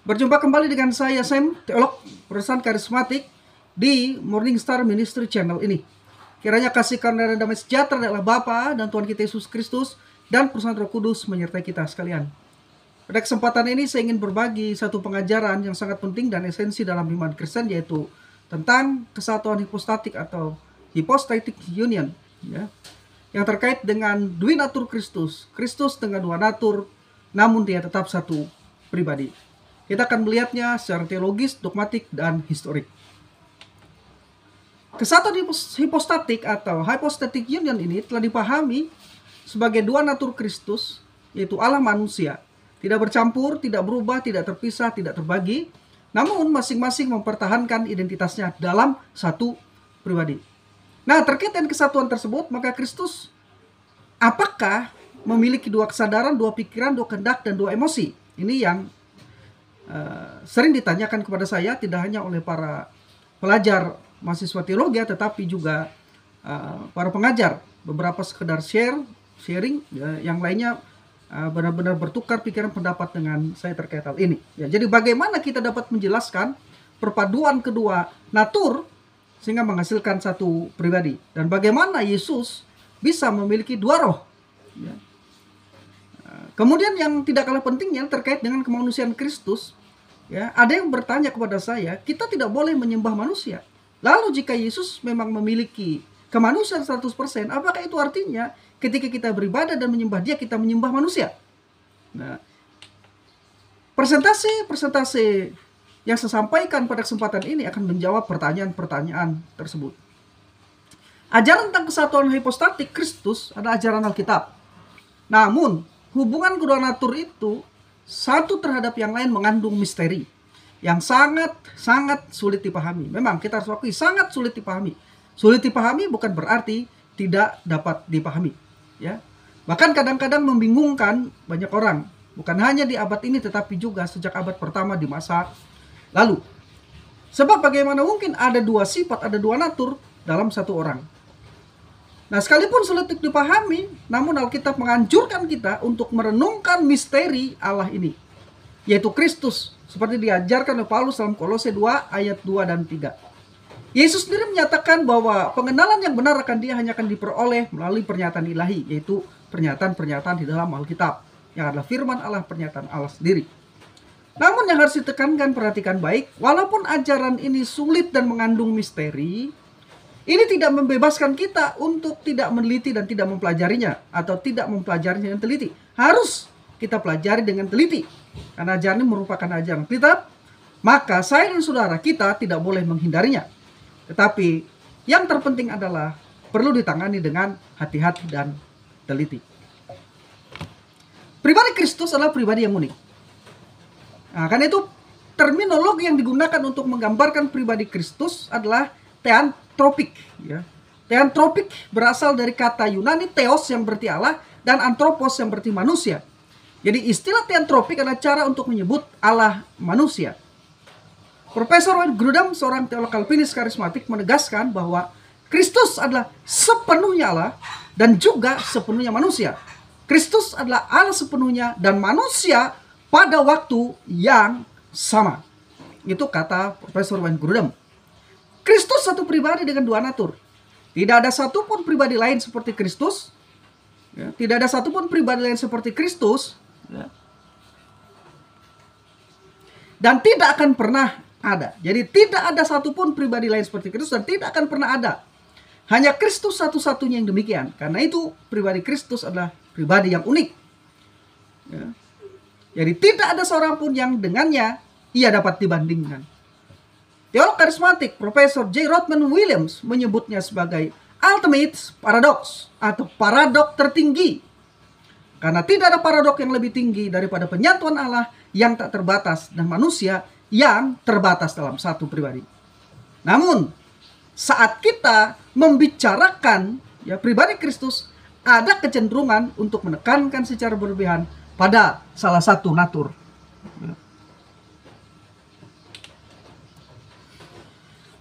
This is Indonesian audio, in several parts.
Berjumpa kembali dengan saya Sam, teolog Protestan Karismatik di Morning Star Ministry Channel ini. Kiranya kasih karunia dan damai sejahtera dari Allah Bapa dan Tuhan kita Yesus Kristus dan perusahaan Roh Kudus menyertai kita sekalian. Pada kesempatan ini saya ingin berbagi satu pengajaran yang sangat penting dan esensi dalam iman Kristen, yaitu tentang kesatuan hipostatik atau hypostatic union, ya, yang terkait dengan dui natur Kristus. Kristus dengan dua natur, namun dia tetap satu pribadi. Kita akan melihatnya secara teologis, dogmatik, dan historik. Kesatuan hipostatik atau hypostatic union ini telah dipahami sebagai dua natur Kristus, yaitu Allah manusia. Tidak bercampur, tidak berubah, tidak terpisah, tidak terbagi, namun masing-masing mempertahankan identitasnya dalam satu pribadi. Nah, terkait dengan kesatuan tersebut, maka Kristus apakah memiliki dua kesadaran, dua pikiran, dua kehendak, dan dua emosi? Ini yang sering ditanyakan kepada saya, tidak hanya oleh para pelajar mahasiswa teologi, tetapi juga para pengajar. Beberapa sekedar sharing, yang lainnya benar-benar bertukar pikiran pendapat dengan saya terkait hal ini. Ya, jadi bagaimana kita dapat menjelaskan perpaduan kedua natur sehingga menghasilkan satu pribadi, dan bagaimana Yesus bisa memiliki dua roh. Ya. Kemudian yang tidak kalah pentingnya terkait dengan kemanusiaan Kristus, ya, ada yang bertanya kepada saya, kita tidak boleh menyembah manusia. Lalu jika Yesus memang memiliki kemanusiaan 100%, apakah itu artinya ketika kita beribadah dan menyembah Dia, kita menyembah manusia? Nah, presentasi yang saya sampaikan pada kesempatan ini akan menjawab pertanyaan-pertanyaan tersebut. Ajaran tentang kesatuan hipostatik Kristus adalah ajaran Alkitab. Namun hubungan kedua natur itu satu terhadap yang lain mengandung misteri yang sangat sulit dipahami. Memang kita harus akui sangat sulit dipahami. Sulit dipahami bukan berarti tidak dapat dipahami, ya. Bahkan kadang-kadang membingungkan banyak orang, bukan hanya di abad ini tetapi juga sejak abad pertama di masa lalu. Sebab bagaimana mungkin ada dua sifat, ada dua natur dalam satu orang? Nah, sekalipun sulit dipahami, namun Alkitab menganjurkan kita untuk merenungkan misteri Allah ini, yaitu Kristus, seperti diajarkan oleh Paulus dalam Kolose 2 ayat 2 dan 3. Yesus sendiri menyatakan bahwa pengenalan yang benar akan Dia hanya akan diperoleh melalui pernyataan ilahi, yaitu pernyataan-pernyataan di dalam Alkitab, yang adalah firman Allah, pernyataan Allah sendiri. Namun yang harus ditekankan, perhatikan baik, walaupun ajaran ini sulit dan mengandung misteri, ini tidak membebaskan kita untuk tidak meneliti dan tidak mempelajarinya, atau tidak mempelajarinya dengan teliti. Harus kita pelajari dengan teliti, karena ajaran ini merupakan ajaran Alkitab. Maka saya dan saudara kita tidak boleh menghindarinya. Tetapi yang terpenting adalah perlu ditangani dengan hati-hati dan teliti. Pribadi Kristus adalah pribadi yang unik. Nah, karena itu terminologi yang digunakan untuk menggambarkan pribadi Kristus adalah theantropik, ya. Theantropik berasal dari kata Yunani theos yang berarti Allah dan anthropos yang berarti manusia. Jadi istilah theantropik adalah cara untuk menyebut Allah manusia. Profesor Wayne Grudem, seorang teolog Calvinis karismatik, menegaskan bahwa Kristus adalah sepenuhnya Allah dan juga sepenuhnya manusia. Kristus adalah Allah sepenuhnya dan manusia pada waktu yang sama. Itu kata Profesor Wayne Grudem. Kristus satu pribadi dengan dua natur. Tidak ada satupun pribadi lain seperti Kristus. Ya, tidak ada satupun pribadi lain seperti Kristus. Ya. Dan tidak akan pernah ada. Jadi tidak ada satupun pribadi lain seperti Kristus dan tidak akan pernah ada. Hanya Kristus satu-satunya yang demikian. Karena itu pribadi Kristus adalah pribadi yang unik. Ya. Jadi tidak ada seorang pun yang dengannya ia dapat dibandingkan. Teolog karismatik Profesor J. Rothman Williams menyebutnya sebagai ultimate paradox atau paradok tertinggi. Karena tidak ada paradok yang lebih tinggi daripada penyatuan Allah yang tak terbatas dan manusia yang terbatas dalam satu pribadi. Namun, saat kita membicarakan ya pribadi Kristus, ada kecenderungan untuk menekankan secara berlebihan pada salah satu natur.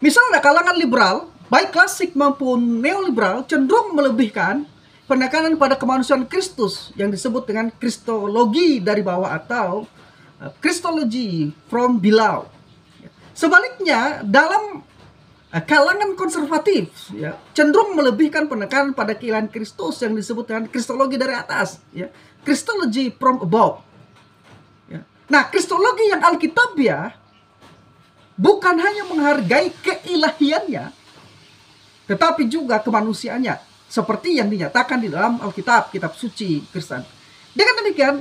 Misalnya kalangan liberal, baik klasik maupun neoliberal, cenderung melebihkan penekanan pada kemanusiaan Kristus yang disebut dengan kristologi dari bawah atau Christology from below. Sebaliknya, dalam kalangan konservatif, ya, cenderung melebihkan penekanan pada keilahian Kristus yang disebut dengan kristologi dari atas, ya, Christology from above. Ya. Nah, kristologi yang alkitabiah bukan hanya menghargai keilahiannya, tetapi juga kemanusiaannya, seperti yang dinyatakan di dalam Alkitab, kitab suci Kristen. Dengan demikian,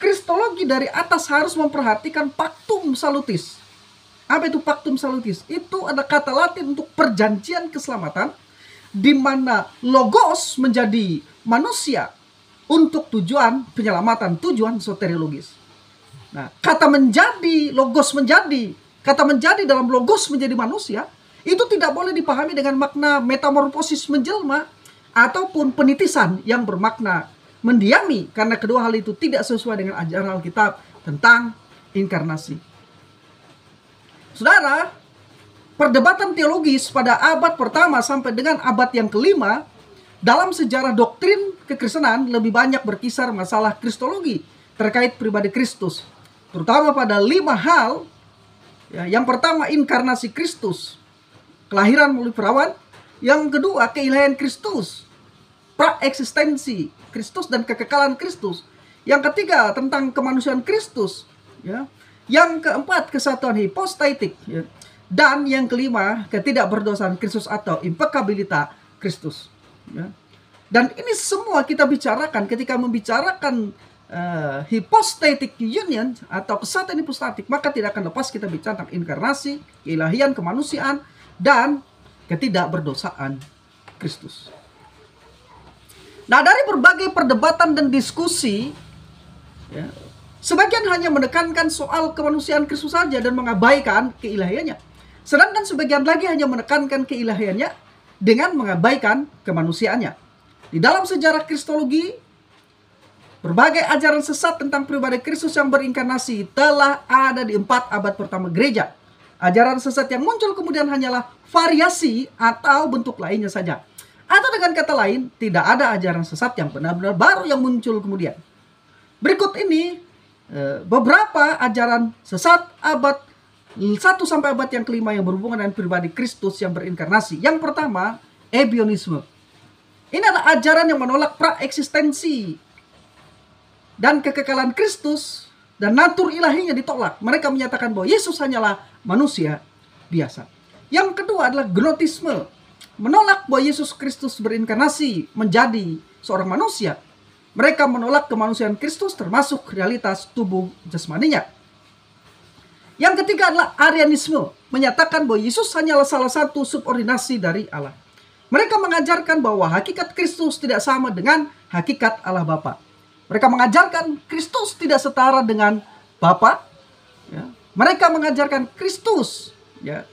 kristologi dari atas harus memperhatikan pactum salutis. Apa itu pactum salutis? Itu ada kata Latin untuk perjanjian keselamatan, di mana logos menjadi manusia untuk tujuan penyelamatan, tujuan soteriologis. Nah, kata menjadi, logos menjadi, kata menjadi dalam logos menjadi manusia, itu tidak boleh dipahami dengan makna metamorfosis menjelma, ataupun penitisan yang bermakna mendiami, karena kedua hal itu tidak sesuai dengan ajaran Alkitab tentang inkarnasi. Saudara, perdebatan teologis pada abad pertama sampai dengan abad yang kelima dalam sejarah doktrin kekristenan lebih banyak berkisar masalah kristologi terkait pribadi Kristus, terutama pada 5 hal. Ya, yang pertama, inkarnasi Kristus, kelahiran melalui perawan. Yang kedua, keilahian Kristus, praeksistensi Kristus dan kekekalan Kristus. Yang ketiga, tentang kemanusiaan Kristus, ya. Yang keempat, kesatuan hipostatik, ya. Dan yang kelima, ketidakberdosaan Kristus atau impekabilitas Kristus, ya. Dan ini semua kita bicarakan ketika membicarakan hypostatic union atau kesatuan hipostatik, maka tidak akan lepas kita bicara tentang inkarnasi, keilahian, kemanusiaan, dan ketidakberdosaan Kristus. Nah, dari berbagai perdebatan dan diskusi, ya, sebagian hanya menekankan soal kemanusiaan Kristus saja dan mengabaikan keilahiannya. Sedangkan sebagian lagi hanya menekankan keilahiannya dengan mengabaikan kemanusiaannya. Di dalam sejarah kristologi, berbagai ajaran sesat tentang pribadi Kristus yang berinkarnasi telah ada di 4 abad pertama gereja. Ajaran sesat yang muncul kemudian hanyalah variasi atau bentuk lainnya saja. Atau dengan kata lain, tidak ada ajaran sesat yang benar-benar baru yang muncul kemudian. Berikut ini beberapa ajaran sesat abad 1 sampai abad yang kelima yang berhubungan dengan pribadi Kristus yang berinkarnasi. Yang pertama, ebionisme. Ini adalah ajaran yang menolak praeksistensi dan kekekalan Kristus, dan natur ilahinya ditolak. Mereka menyatakan bahwa Yesus hanyalah manusia biasa. Yang kedua adalah gnotisme. Menolak bahwa Yesus Kristus berinkarnasi menjadi seorang manusia. Mereka menolak kemanusiaan Kristus termasuk realitas tubuh jasmaninya. Yang ketiga adalah Arianisme. Menyatakan bahwa Yesus hanyalah salah satu subordinasi dari Allah. Mereka mengajarkan bahwa hakikat Kristus tidak sama dengan hakikat Allah Bapa. Mereka mengajarkan Kristus tidak setara dengan Bapa. Ya. Mereka mengajarkan Kristus, ya,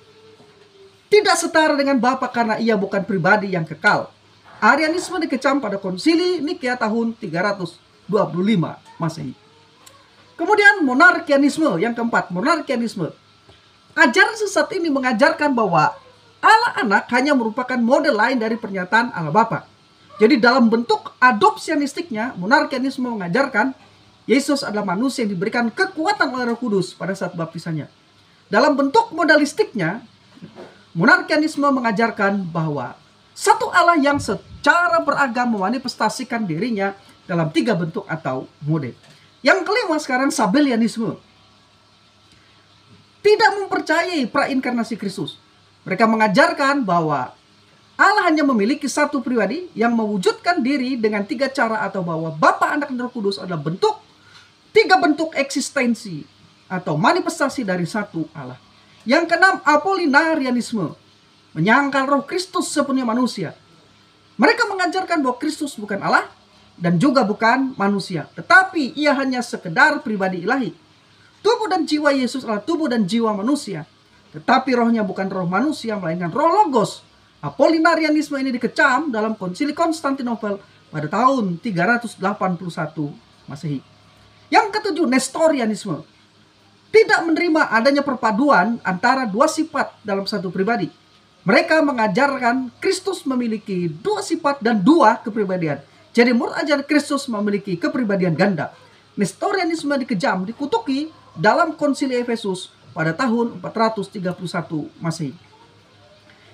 tidak setara dengan Bapa karena ia bukan pribadi yang kekal. Arianisme dikecam pada konsili Nikea tahun 325 Masehi. Kemudian monarkianisme, yang keempat, monarkianisme. Ajaran sesat ini mengajarkan bahwa Allah Anak hanya merupakan model lain dari pernyataan Allah Bapa. Jadi dalam bentuk adopsionistiknya, monarkianisme mengajarkan Yesus adalah manusia yang diberikan kekuatan oleh Roh Kudus pada saat baptisannya. Dalam bentuk modalistiknya, monarkianisme mengajarkan bahwa satu Allah yang secara beragam memanifestasikan dirinya dalam 3 bentuk atau mode. Yang kelima sekarang, Sabellianisme. Tidak mempercayai prainkarnasi Kristus. Mereka mengajarkan bahwa Allah hanya memiliki satu pribadi yang mewujudkan diri dengan 3 cara, atau bahwa Bapa, Anak, dan Roh Kudus adalah 3 bentuk eksistensi atau manifestasi dari satu Allah. Yang keenam, Apollinarianisme. Menyangkal Roh Kristus sepenuhnya manusia. Mereka mengajarkan bahwa Kristus bukan Allah dan juga bukan manusia, tetapi ia hanya sekedar pribadi ilahi. Tubuh dan jiwa Yesus adalah tubuh dan jiwa manusia, tetapi rohnya bukan roh manusia, melainkan roh logos. Apollinarianisme ini dikecam dalam konsili Konstantinopel pada tahun 381 Masehi. Yang ketujuh, Nestorianisme. Tidak menerima adanya perpaduan antara 2 sifat dalam satu pribadi. Mereka mengajarkan Kristus memiliki 2 sifat dan 2 kepribadian. Jadi menurut ajaran Kristus memiliki kepribadian ganda. Nestorianisme dikejam, dikutuki dalam konsili Efesus pada tahun 431 Masehi.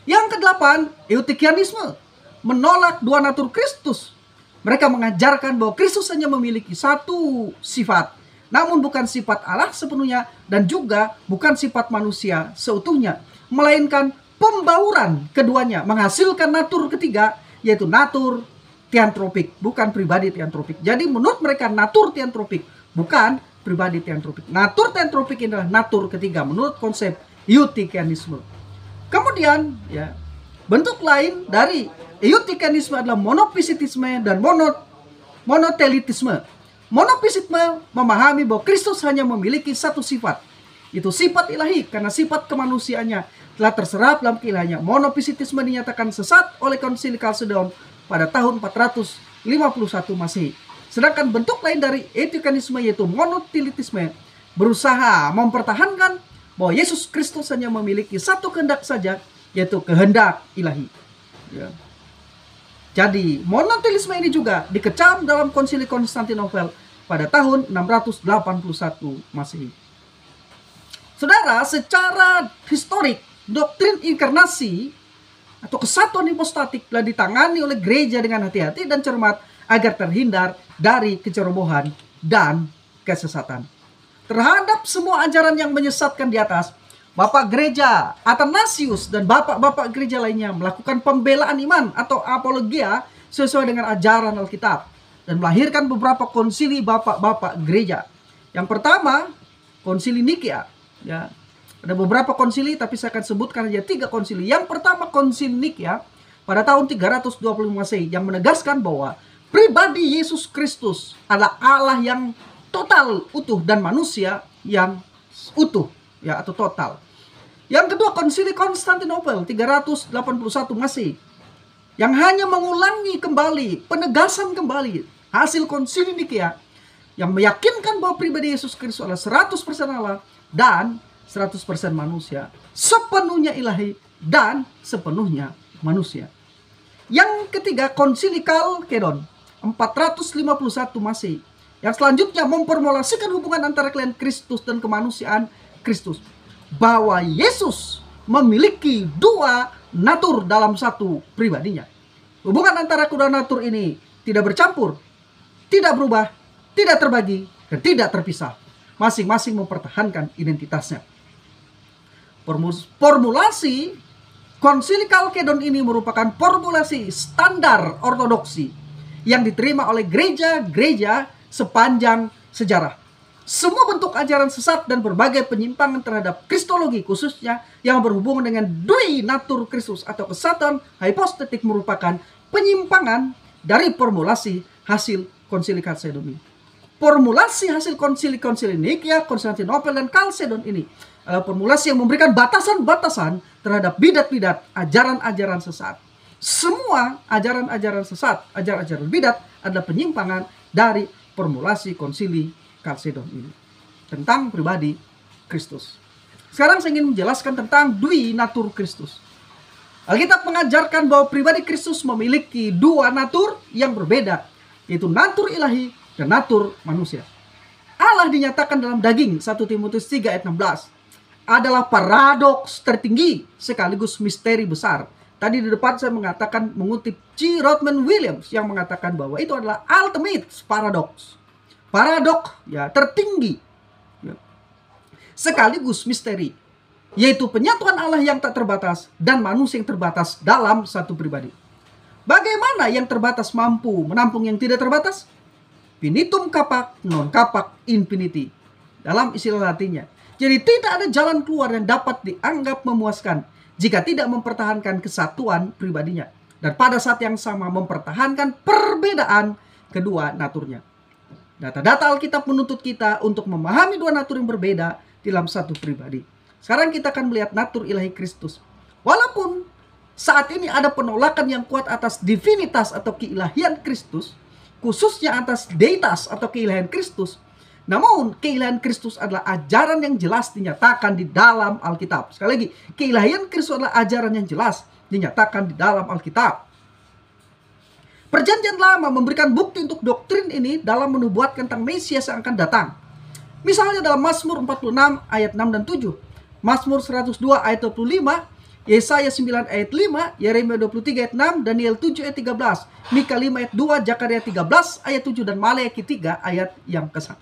Yang kedelapan, Eutikianisme, menolak dua natur Kristus. Mereka mengajarkan bahwa Kristus hanya memiliki satu sifat, namun bukan sifat Allah sepenuhnya dan juga bukan sifat manusia seutuhnya, melainkan pembauran keduanya menghasilkan natur ketiga, yaitu natur teantropik, bukan pribadi teantropik. Jadi menurut mereka natur teantropik, bukan pribadi teantropik. Natur teantropik adalah natur ketiga menurut konsep Eutikianisme. Kemudian ya, bentuk lain dari Eutikianisme adalah monofisitisme dan monotelitisme. Monofisitisme memahami bahwa Kristus hanya memiliki satu sifat, itu sifat ilahi, karena sifat kemanusiaannya telah terserap dalam keilahiannya. Monofisitisme dinyatakan sesat oleh Konsili Chalcedon pada tahun 451 Masehi. Sedangkan bentuk lain dari Eutikianisme yaitu monotelitisme berusaha mempertahankan bahwa Yesus Kristus hanya memiliki satu kehendak saja, yaitu kehendak ilahi. Ya. Jadi monotelitisme ini juga dikecam dalam Konsili Konstantinopel pada tahun 681 Masehi. Saudara, secara historik, doktrin inkarnasi atau kesatuan hipostatik telah ditangani oleh gereja dengan hati-hati dan cermat agar terhindar dari kecerobohan dan kesesatan. Terhadap semua ajaran yang menyesatkan di atas, Bapak Gereja Athanasius dan Bapak-Bapak Gereja lainnya melakukan pembelaan iman atau apologia sesuai dengan ajaran Alkitab dan melahirkan beberapa konsili Bapak-Bapak Gereja. Yang pertama, konsili Nikea. Ya, ada beberapa konsili tapi saya akan sebutkan saja 3 konsili. Yang pertama, konsili Nikea pada tahun 325 Masehi yang menegaskan bahwa pribadi Yesus Kristus adalah Allah yang total utuh dan manusia yang utuh ya atau total. Yang kedua, konsili Konstantinopel 381 Masehi yang hanya mengulangi kembali, penegasan kembali hasil konsili Nikea yang meyakinkan bahwa pribadi Yesus Kristus adalah 100% Allah dan 100% manusia, sepenuhnya ilahi dan sepenuhnya manusia. Yang ketiga, konsili Chalcedon 451 Masehi yang selanjutnya memformulasikan hubungan antara kelahiran Kristus dan kemanusiaan Kristus, bahwa Yesus memiliki dua natur dalam satu pribadinya. Hubungan antara kedua natur ini tidak bercampur, tidak berubah, tidak terbagi, dan tidak terpisah. Masing-masing mempertahankan identitasnya. Formulasi Konsili Chalcedon ini merupakan formulasi standar ortodoksi yang diterima oleh gereja-gereja sepanjang sejarah. Semua bentuk ajaran sesat dan berbagai penyimpangan terhadap Kristologi, khususnya yang berhubungan dengan dui natur Kristus atau kesatuan hipostatik, merupakan penyimpangan dari formulasi hasil Konsili Chalcedon ini. Formulasi hasil konsili Nikea, Konstantinopel, dan Chalcedon ini adalah formulasi yang memberikan batasan-batasan terhadap bidat-bidat, ajaran-ajaran sesat. Semua ajaran-ajaran sesat, ajaran-ajaran bidat adalah penyimpangan dari formulasi konsili Chalcedon ini tentang pribadi Kristus. Sekarang saya ingin menjelaskan tentang dui natur Kristus. Alkitab mengajarkan bahwa pribadi Kristus memiliki dua natur yang berbeda, yaitu natur ilahi dan natur manusia. Allah dinyatakan dalam daging, 1 Timotius 3 ayat 16, adalah paradoks tertinggi sekaligus misteri besar. Tadi di depan saya mengatakan, mengutip G. Rodman Williams yang mengatakan bahwa itu adalah ultimate paradox. Paradoks ya tertinggi ya, sekaligus misteri, yaitu penyatuan Allah yang tak terbatas dan manusia yang terbatas dalam satu pribadi. Bagaimana yang terbatas mampu menampung yang tidak terbatas? Finitum capac non capac infinity dalam istilah Latinnya. Jadi tidak ada jalan keluar yang dapat dianggap memuaskan jika tidak mempertahankan kesatuan pribadinya dan pada saat yang sama mempertahankan perbedaan kedua naturnya. Data-data Alkitab menuntut kita untuk memahami dua natur yang berbeda dalam satu pribadi. Sekarang kita akan melihat natur ilahi Kristus. Walaupun saat ini ada penolakan yang kuat atas divinitas atau keilahian Kristus, khususnya atas deitas atau keilahian Kristus, namun keilahian Kristus adalah ajaran yang jelas dinyatakan di dalam Alkitab. Sekali lagi, keilahian Kristus adalah ajaran yang jelas dinyatakan di dalam Alkitab. Perjanjian Lama memberikan bukti untuk doktrin ini dalam menubuatkan tentang Mesias yang akan datang. Misalnya dalam Mazmur 46 ayat 6 dan 7, Mazmur 102 ayat 25, Yesaya 9 ayat 5, Yeremia 23 ayat 6, Daniel 7 ayat 13, Mika 5 ayat 2, Zakaria 13 ayat 7, dan Maleakhi 3 ayat yang ke-1.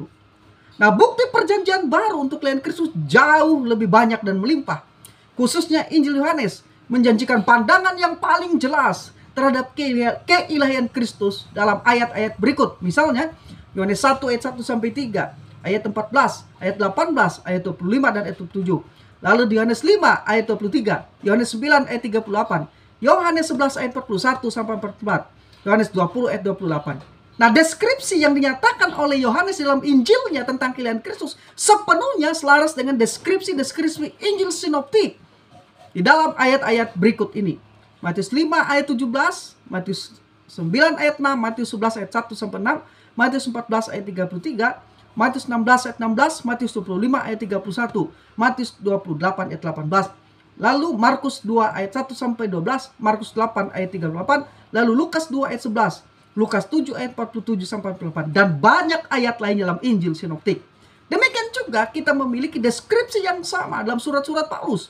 Nah, bukti perjanjian baru untuk klien Kristus jauh lebih banyak dan melimpah. Khususnya Injil Yohanes menjanjikan pandangan yang paling jelas terhadap keilahian Kristus dalam ayat-ayat berikut. Misalnya, Yohanes 1 ayat 1 sampai 3, ayat 14, ayat 18, ayat 25 dan ayat 27. Lalu di Yohanes 5 ayat 23, Yohanes 9 ayat 38, Yohanes 11 ayat 41 sampai 44, Yohanes 20 ayat 28. Nah, deskripsi yang dinyatakan oleh Yohanes dalam Injilnya tentang keilahian Kristus sepenuhnya selaras dengan deskripsi Injil sinoptik di dalam ayat-ayat berikut ini. Matius 5 ayat 17, Matius 9 ayat 6, Matius 11 ayat 1 sampai 6, Matius 14 ayat 33, Matius 16 ayat 16, Matius 25 ayat 31, Matius 28 ayat 18. Lalu Markus 2 ayat 1 sampai 12, Markus 8 ayat 38, lalu Lukas 2 ayat 11, Lukas 7 ayat 47 sampai 48, dan banyak ayat lain dalam Injil sinoptik. Demikian juga kita memiliki deskripsi yang sama dalam surat-surat Paulus,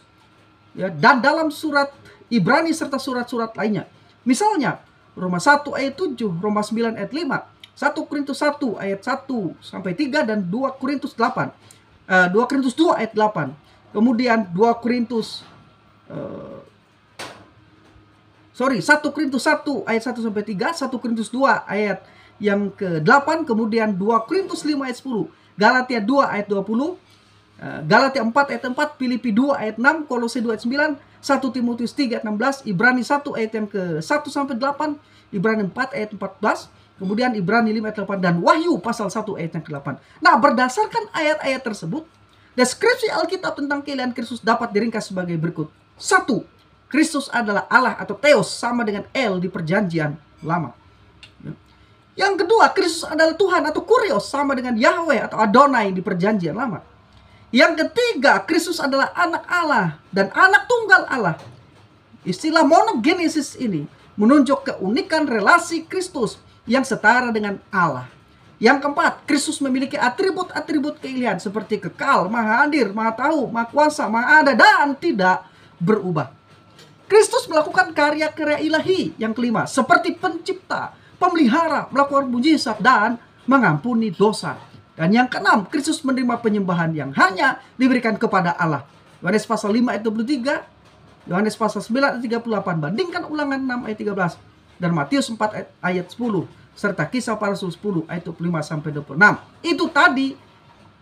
ya, dan dalam surat Ibrani serta surat-surat lainnya. Misalnya Roma 1 ayat 7, Roma 9 ayat 5, 1 Korintus 1 ayat 1 sampai 3, dan 2 Korintus 2 ayat 8. Kemudian 1 Korintus 1 ayat 1 sampai 3, 1 Korintus 2 ayat yang ke-8, kemudian 2 Korintus 5 ayat 10, Galatia 2 ayat 20, Galatia 4 ayat 4, Filipi 2 ayat 6, Kolose 2 ayat 9, 1 Timotius 3 ayat 16, Ibrani 1 ayat yang ke-1 sampai 8, Ibrani 4 ayat 14, kemudian Ibrani 5 ayat 8, dan Wahyu pasal 1 ayat yang ke-8. Nah, berdasarkan ayat-ayat tersebut, deskripsi Alkitab tentang keilahian Kristus dapat diringkas sebagai berikut. 1. Kristus adalah Allah atau Theos, sama dengan El di perjanjian lama. Yang kedua, Kristus adalah Tuhan atau Kurios, sama dengan Yahweh atau Adonai di perjanjian lama. Yang ketiga, Kristus adalah anak Allah dan anak tunggal Allah. Istilah monogenesis ini menunjuk keunikan relasi Kristus yang setara dengan Allah. Yang keempat, Kristus memiliki atribut-atribut keilahian seperti kekal, maha hadir, maha tahu, maha kuasa, maha ada, dan tidak berubah. Kristus melakukan karya-karya ilahi. Yang kelima, seperti pencipta, pemelihara, melakukan mujizat, dan mengampuni dosa. Dan yang keenam, Kristus menerima penyembahan yang hanya diberikan kepada Allah. Yohanes pasal 5 ayat 23, Yohanes pasal 9 ayat 38, bandingkan Ulangan 6 ayat 13, dan Matius 4 ayat 10, serta Kisah Para Rasul 10 ayat 25 sampai 26. Itu tadi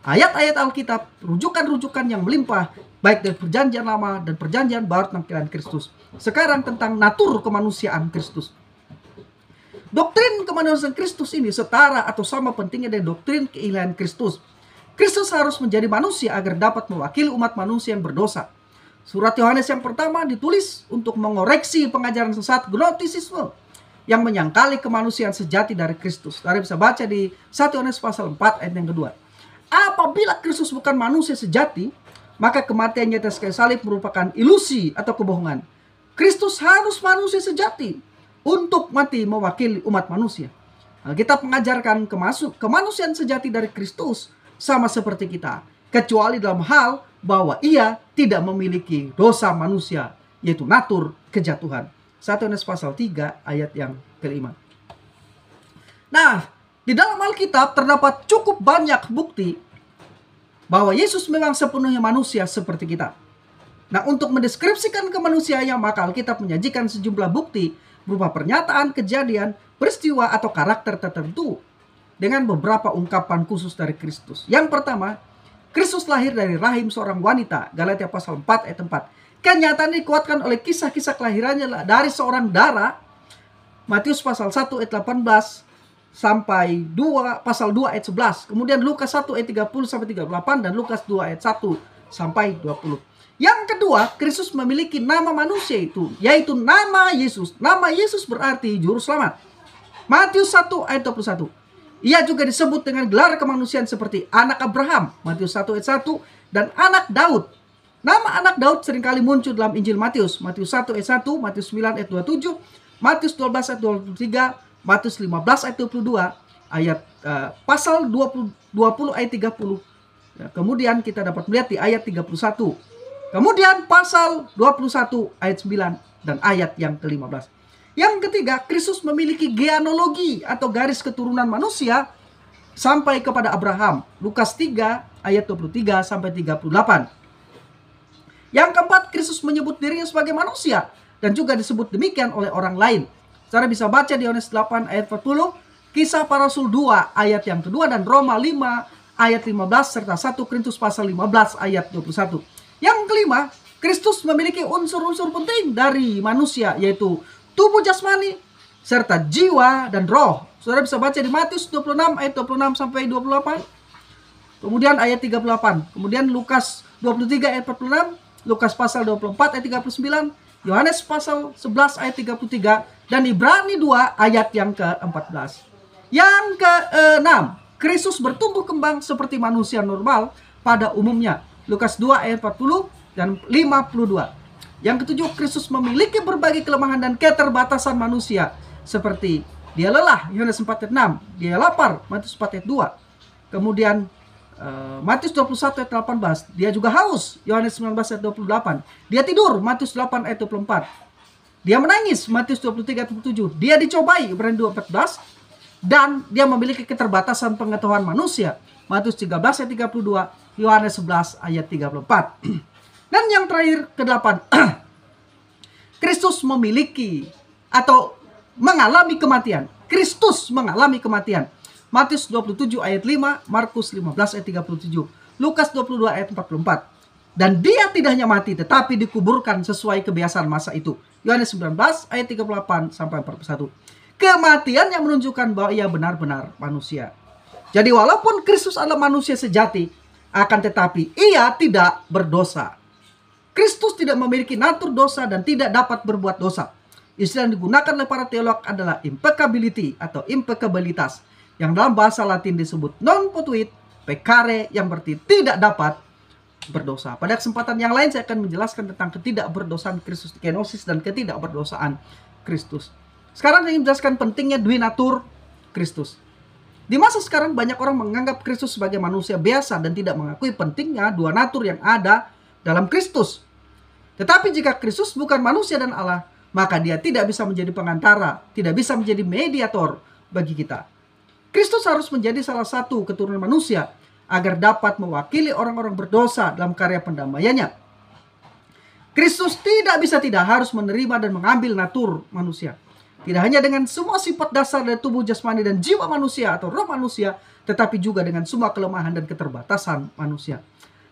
ayat-ayat Alkitab, rujukan-rujukan yang melimpah baik dari perjanjian lama dan perjanjian baru tentang keilahian Kristus. Sekarang tentang natur kemanusiaan Kristus. Doktrin kemanusiaan Kristus ini setara atau sama pentingnya dengan doktrin keilahian Kristus. Kristus harus menjadi manusia agar dapat mewakili umat manusia yang berdosa. Surat Yohanes yang pertama ditulis untuk mengoreksi pengajaran sesat gnostisisme yang menyangkali kemanusiaan sejati dari Kristus. Dari bisa baca di 1 Yohanes pasal 4 ayat yang kedua. Apabila Kristus bukan manusia sejati, maka kematiannya atas kayu salib merupakan ilusi atau kebohongan. Kristus harus manusia sejati untuk mati mewakili umat manusia. Alkitab mengajarkan kemanusiaan sejati dari Kristus sama seperti kita, kecuali dalam hal bahwa ia tidak memiliki dosa manusia, yaitu natur kejatuhan. 1 Yohanes pasal 3 ayat yang kelima. Nah, di dalam Alkitab terdapat cukup banyak bukti bahwa Yesus memang sepenuhnya manusia seperti kita. Nah, untuk mendeskripsikan kemanusiaannya, maka Alkitab menyajikan sejumlah bukti berupa pernyataan, kejadian, peristiwa, atau karakter tertentu dengan beberapa ungkapan khusus dari Kristus. Yang pertama, Kristus lahir dari rahim seorang wanita, Galatia pasal 4 ayat 4. Kenyataan dikuatkan oleh kisah-kisah kelahirannya dari seorang darah, Matius pasal 1 ayat 18 sampai pasal 2 ayat 11. Kemudian Lukas 1 ayat 30 sampai 38 dan Lukas 2 ayat 1 sampai 20. Yang kedua, Kristus memiliki nama manusia itu, yaitu nama Yesus. Nama Yesus berarti juru selamat. Matius 1 ayat 21. Ia juga disebut dengan gelar kemanusiaan seperti anak Abraham, Matius 1 ayat 1, dan anak Daud. Nama anak Daud seringkali muncul dalam Injil Matius. Matius 1 ayat 1, Matius 9 ayat 27, Matius 12 ayat 23, Matius 15 ayat 22, pasal 20 ayat 30, Nah, kemudian kita dapat melihat di ayat 31. Kemudian pasal 21 ayat 9 dan ayat yang ke-15. Yang ketiga, Kristus memiliki genealogi atau garis keturunan manusia sampai kepada Abraham. Lukas 3 ayat 23 sampai 38. Yang keempat, Kristus menyebut dirinya sebagai manusia dan juga disebut demikian oleh orang lain. Saudara bisa baca di Yohanes 8 ayat 40, Kisah Para Rasul 2 ayat yang kedua, dan Roma 5 ayat 15 serta 1 Korintus pasal 15 ayat 21. Yang kelima, Kristus memiliki unsur-unsur penting dari manusia, yaitu tubuh jasmani serta jiwa dan roh. Saudara bisa baca di Matius 26 ayat 26 sampai 28. Kemudian ayat 38. Kemudian Lukas 23 ayat 46, Lukas pasal 24 ayat 39, Yohanes pasal 11 ayat 33, dan Ibrani 2 ayat yang ke-14. Yang keenam, Kristus bertumbuh kembang seperti manusia normal pada umumnya. Lukas 2 ayat 40 dan 52. Yang ketujuh, Kristus memiliki berbagai kelemahan dan keterbatasan manusia. Seperti dia lelah, Yohanes 4 ayat 6. Dia lapar, Matius 4 ayat 2. Kemudian Matius 21 ayat 18. Dia juga haus, Yohanes 19 ayat 28. Dia tidur, Matius 8 ayat 24. Dia menangis, Matius 23 ayat 27. Dia dicobai, Ibrani 2 ayat 14. Dan dia memiliki keterbatasan pengetahuan manusia, Matius 13 ayat 32, Yohanes 11 ayat 34. Dan yang terakhir, ke-8, Kristus memiliki atau mengalami kematian. Kristus mengalami kematian. Matius 27 ayat 5, Markus 15 ayat 37, Lukas 22 ayat 44. Dan dia tidak hanya mati tetapi dikuburkan sesuai kebiasaan masa itu. Yohanes 19 ayat 38 sampai 41. Kematian yang menunjukkan bahwa ia benar-benar manusia. Jadi walaupun Kristus adalah manusia sejati, akan tetapi ia tidak berdosa. Kristus tidak memiliki natur dosa dan tidak dapat berbuat dosa. Istilah yang digunakan oleh para teolog adalah impeccability atau impeccabilitas, yang dalam bahasa Latin disebut non potuit peccare, yang berarti tidak dapat berdosa. Pada kesempatan yang lain saya akan menjelaskan tentang ketidakberdosaan Kristus, kenosis, dan ketidakberdosaan Kristus. Sekarang saya ingin menjelaskan pentingnya duinatur Kristus. Di masa sekarang banyak orang menganggap Kristus sebagai manusia biasa dan tidak mengakui pentingnya dua natur yang ada dalam Kristus. Tetapi jika Kristus bukan manusia dan Allah, maka dia tidak bisa menjadi pengantara, tidak bisa menjadi mediator bagi kita. Kristus harus menjadi salah satu keturunan manusia agar dapat mewakili orang-orang berdosa dalam karya pendamaiannya. Kristus tidak harus menerima dan mengambil natur manusia. Tidak hanya dengan semua sifat dasar dari tubuh jasmani dan jiwa manusia atau roh manusia, tetapi juga dengan semua kelemahan dan keterbatasan manusia.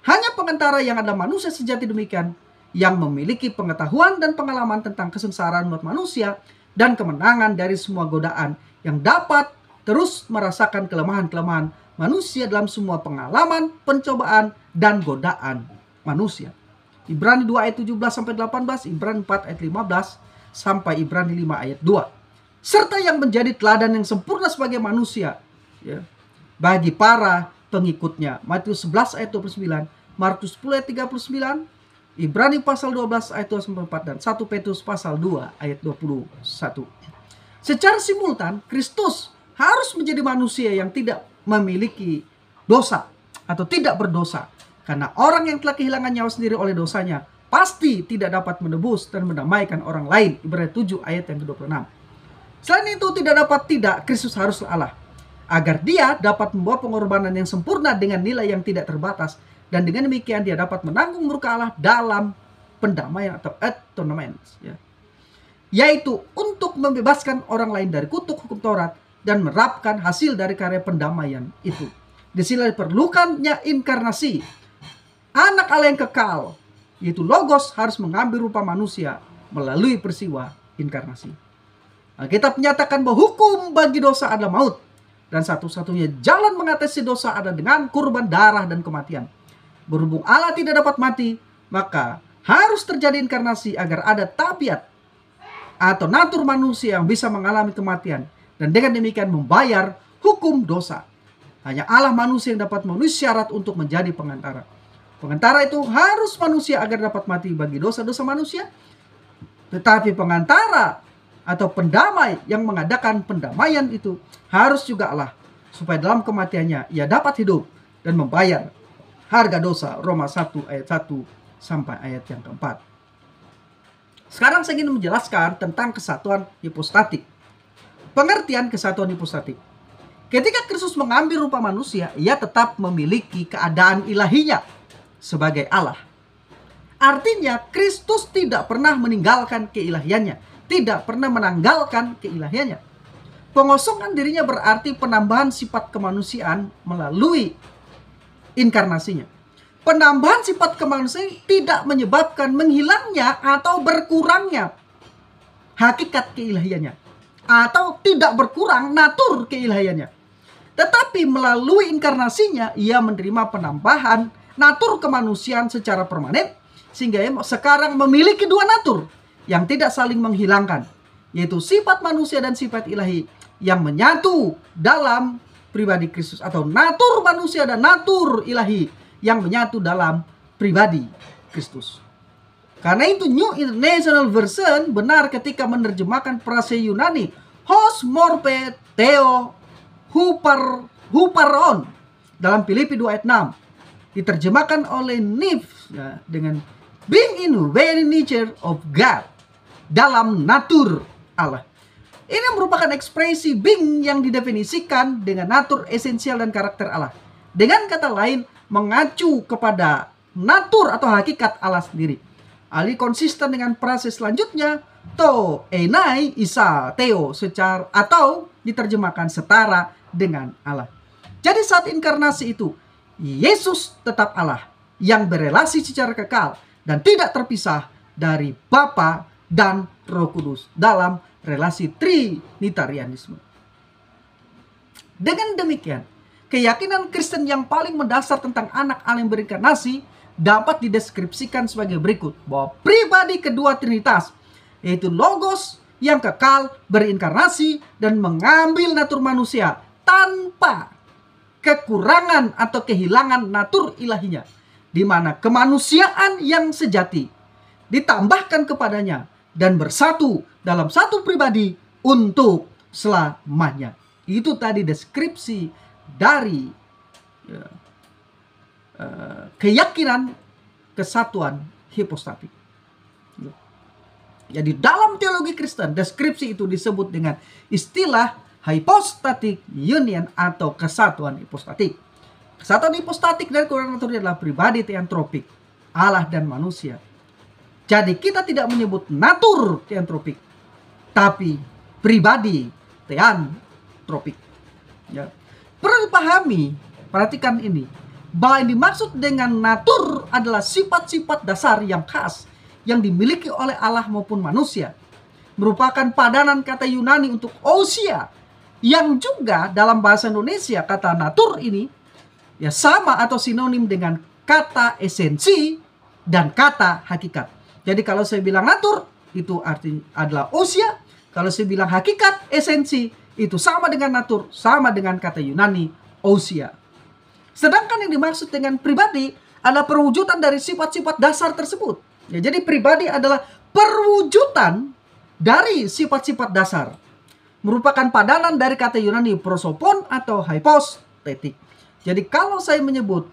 Hanya pengantara yang adalah manusia sejati demikian, yang memiliki pengetahuan dan pengalaman tentang kesengsaraan umat manusia dan kemenangan dari semua godaan, yang dapat terus merasakan kelemahan-kelemahan manusia dalam semua pengalaman, pencobaan, dan godaan manusia. Ibrani 2 ayat 17-18, Ibrani 4 ayat 15, sampai Ibrani 5 ayat 2. Serta yang menjadi teladan yang sempurna sebagai manusia, ya, bagi para pengikutnya. Matius 11 ayat 29, Markus 10 ayat 39, Ibrani pasal 12 ayat 24, dan 1 Petrus pasal 2 ayat 21. Secara simultan, Kristus harus menjadi manusia yang tidak memiliki dosa atau tidak berdosa. Karena orang yang telah kehilangan nyawa sendiri oleh dosanya pasti tidak dapat menebus dan mendamaikan orang lain. Ibrani 7 ayat yang ke-26. Selain itu, Kristus haruslah Allah, agar dia dapat membawa pengorbanan yang sempurna dengan nilai yang tidak terbatas, dan dengan demikian dia dapat menanggung murka Allah dalam pendamaian atau atonement, ya, yaitu untuk membebaskan orang lain dari kutuk hukum Taurat dan menerapkan hasil dari karya pendamaian itu. Di sini diperlukannya inkarnasi, anak Allah yang kekal, yaitu Logos, harus mengambil rupa manusia melalui peristiwa inkarnasi. Alkitab menyatakan bahwa hukum bagi dosa adalah maut, dan satu-satunya jalan mengatasi dosa adalah dengan kurban darah dan kematian. Berhubung Allah tidak dapat mati, maka harus terjadi inkarnasi agar ada tabiat atau natur manusia yang bisa mengalami kematian, dan dengan demikian membayar hukum dosa. Hanya Allah manusia yang dapat memenuhi syarat untuk menjadi pengantara. Pengantara itu harus manusia agar dapat mati bagi dosa-dosa manusia. Tetapi pengantara atau pendamai yang mengadakan pendamaian itu harus juga Allah, supaya dalam kematiannya ia dapat hidup dan membayar harga dosa, Roma 1 ayat 1 sampai ayat yang keempat. Sekarang saya ingin menjelaskan tentang kesatuan hipostatik. Pengertian kesatuan hipostatik. Ketika Kristus mengambil rupa manusia, ia tetap memiliki keadaan ilahinya sebagai Allah. Artinya Kristus tidak pernah meninggalkan keilahiannya, tidak pernah menanggalkan keilahiannya. Pengosongan dirinya berarti penambahan sifat kemanusiaan melalui inkarnasinya. Penambahan sifat kemanusiaan tidak menyebabkan menghilangnya atau berkurangnya hakikat keilahiannya, atau tidak berkurang natur keilahiannya. Tetapi melalui inkarnasinya, ia menerima penambahan natur kemanusiaan secara permanen, sehingga ia sekarang memiliki dua natur yang tidak saling menghilangkan, yaitu sifat manusia dan sifat ilahi yang menyatu dalam pribadi Kristus, atau natur manusia dan natur ilahi yang menyatu dalam pribadi Kristus. Karena itu New International Version benar ketika menerjemahkan frase Yunani hos morphe theo huparon dalam Filipi 2 ayat 6, diterjemahkan oleh Neve dengan being in very nature of God, dalam natur Allah. Ini merupakan ekspresi being yang didefinisikan dengan natur esensial dan karakter Allah. Dengan kata lain, mengacu kepada natur atau hakikat Allah sendiri. Ali konsisten dengan frase selanjutnya, to enai isa theo, secara atau diterjemahkan setara dengan Allah. Jadi saat inkarnasi itu, Yesus tetap Allah yang berelasi secara kekal dan tidak terpisah dari Bapa dan Roh Kudus dalam relasi Trinitarianisme. Dengan demikian, keyakinan Kristen yang paling mendasar tentang anak Allah yang berinkarnasi dapat dideskripsikan sebagai berikut, bahwa pribadi kedua Trinitas, yaitu Logos yang kekal berinkarnasi dan mengambil natur manusia tanpa kekurangan atau kehilangan natur ilahinya, di mana kemanusiaan yang sejati ditambahkan kepadanya dan bersatu dalam satu pribadi untuk selamanya. Itu tadi deskripsi dari keyakinan kesatuan hipostatik. Jadi dalam teologi Kristen, deskripsi itu disebut dengan istilah hypostatic union atau kesatuan hipostatik. Kesatuan hipostatik dari kedua natur adalah pribadi teantropik, Allah dan manusia. Jadi kita tidak menyebut natur teantropik, tapi pribadi teantropik. Ya. Perlu dipahami, perhatikan ini, bahwa yang dimaksud dengan natur adalah sifat-sifat dasar yang khas yang dimiliki oleh Allah maupun manusia. Merupakan padanan kata Yunani untuk ousia, yang juga dalam bahasa Indonesia kata natur ini ya sama atau sinonim dengan kata esensi dan kata hakikat. Jadi kalau saya bilang natur, itu artinya adalah ousia. Kalau saya bilang hakikat, esensi, itu sama dengan natur, sama dengan kata Yunani, ousia. Sedangkan yang dimaksud dengan pribadi adalah perwujudan dari sifat-sifat dasar tersebut. Ya, jadi pribadi adalah perwujudan dari sifat-sifat dasar. Merupakan padanan dari kata Yunani prosopon atau hypostatik. Jadi kalau saya menyebut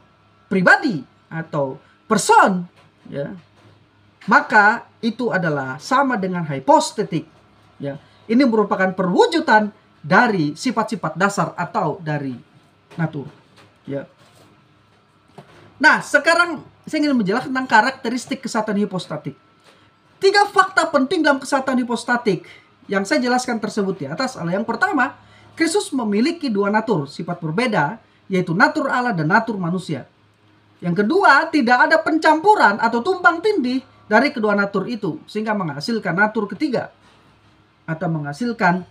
pribadi atau person, ya, maka itu adalah sama dengan hypostatik. Ya, ini merupakan perwujudan dari sifat-sifat dasar atau dari natur. Ya. Nah, sekarang saya ingin menjelaskan tentang karakteristik kesatuan hipostatik. 3 fakta penting dalam kesatuan hipostatik yang saya jelaskan tersebut di atas adalah yang pertama, Kristus memiliki dua natur, sifat berbeda, yaitu natur Allah dan natur manusia. Yang kedua, tidak ada pencampuran atau tumpang tindih dari kedua natur itu, sehingga menghasilkan natur ketiga atau menghasilkan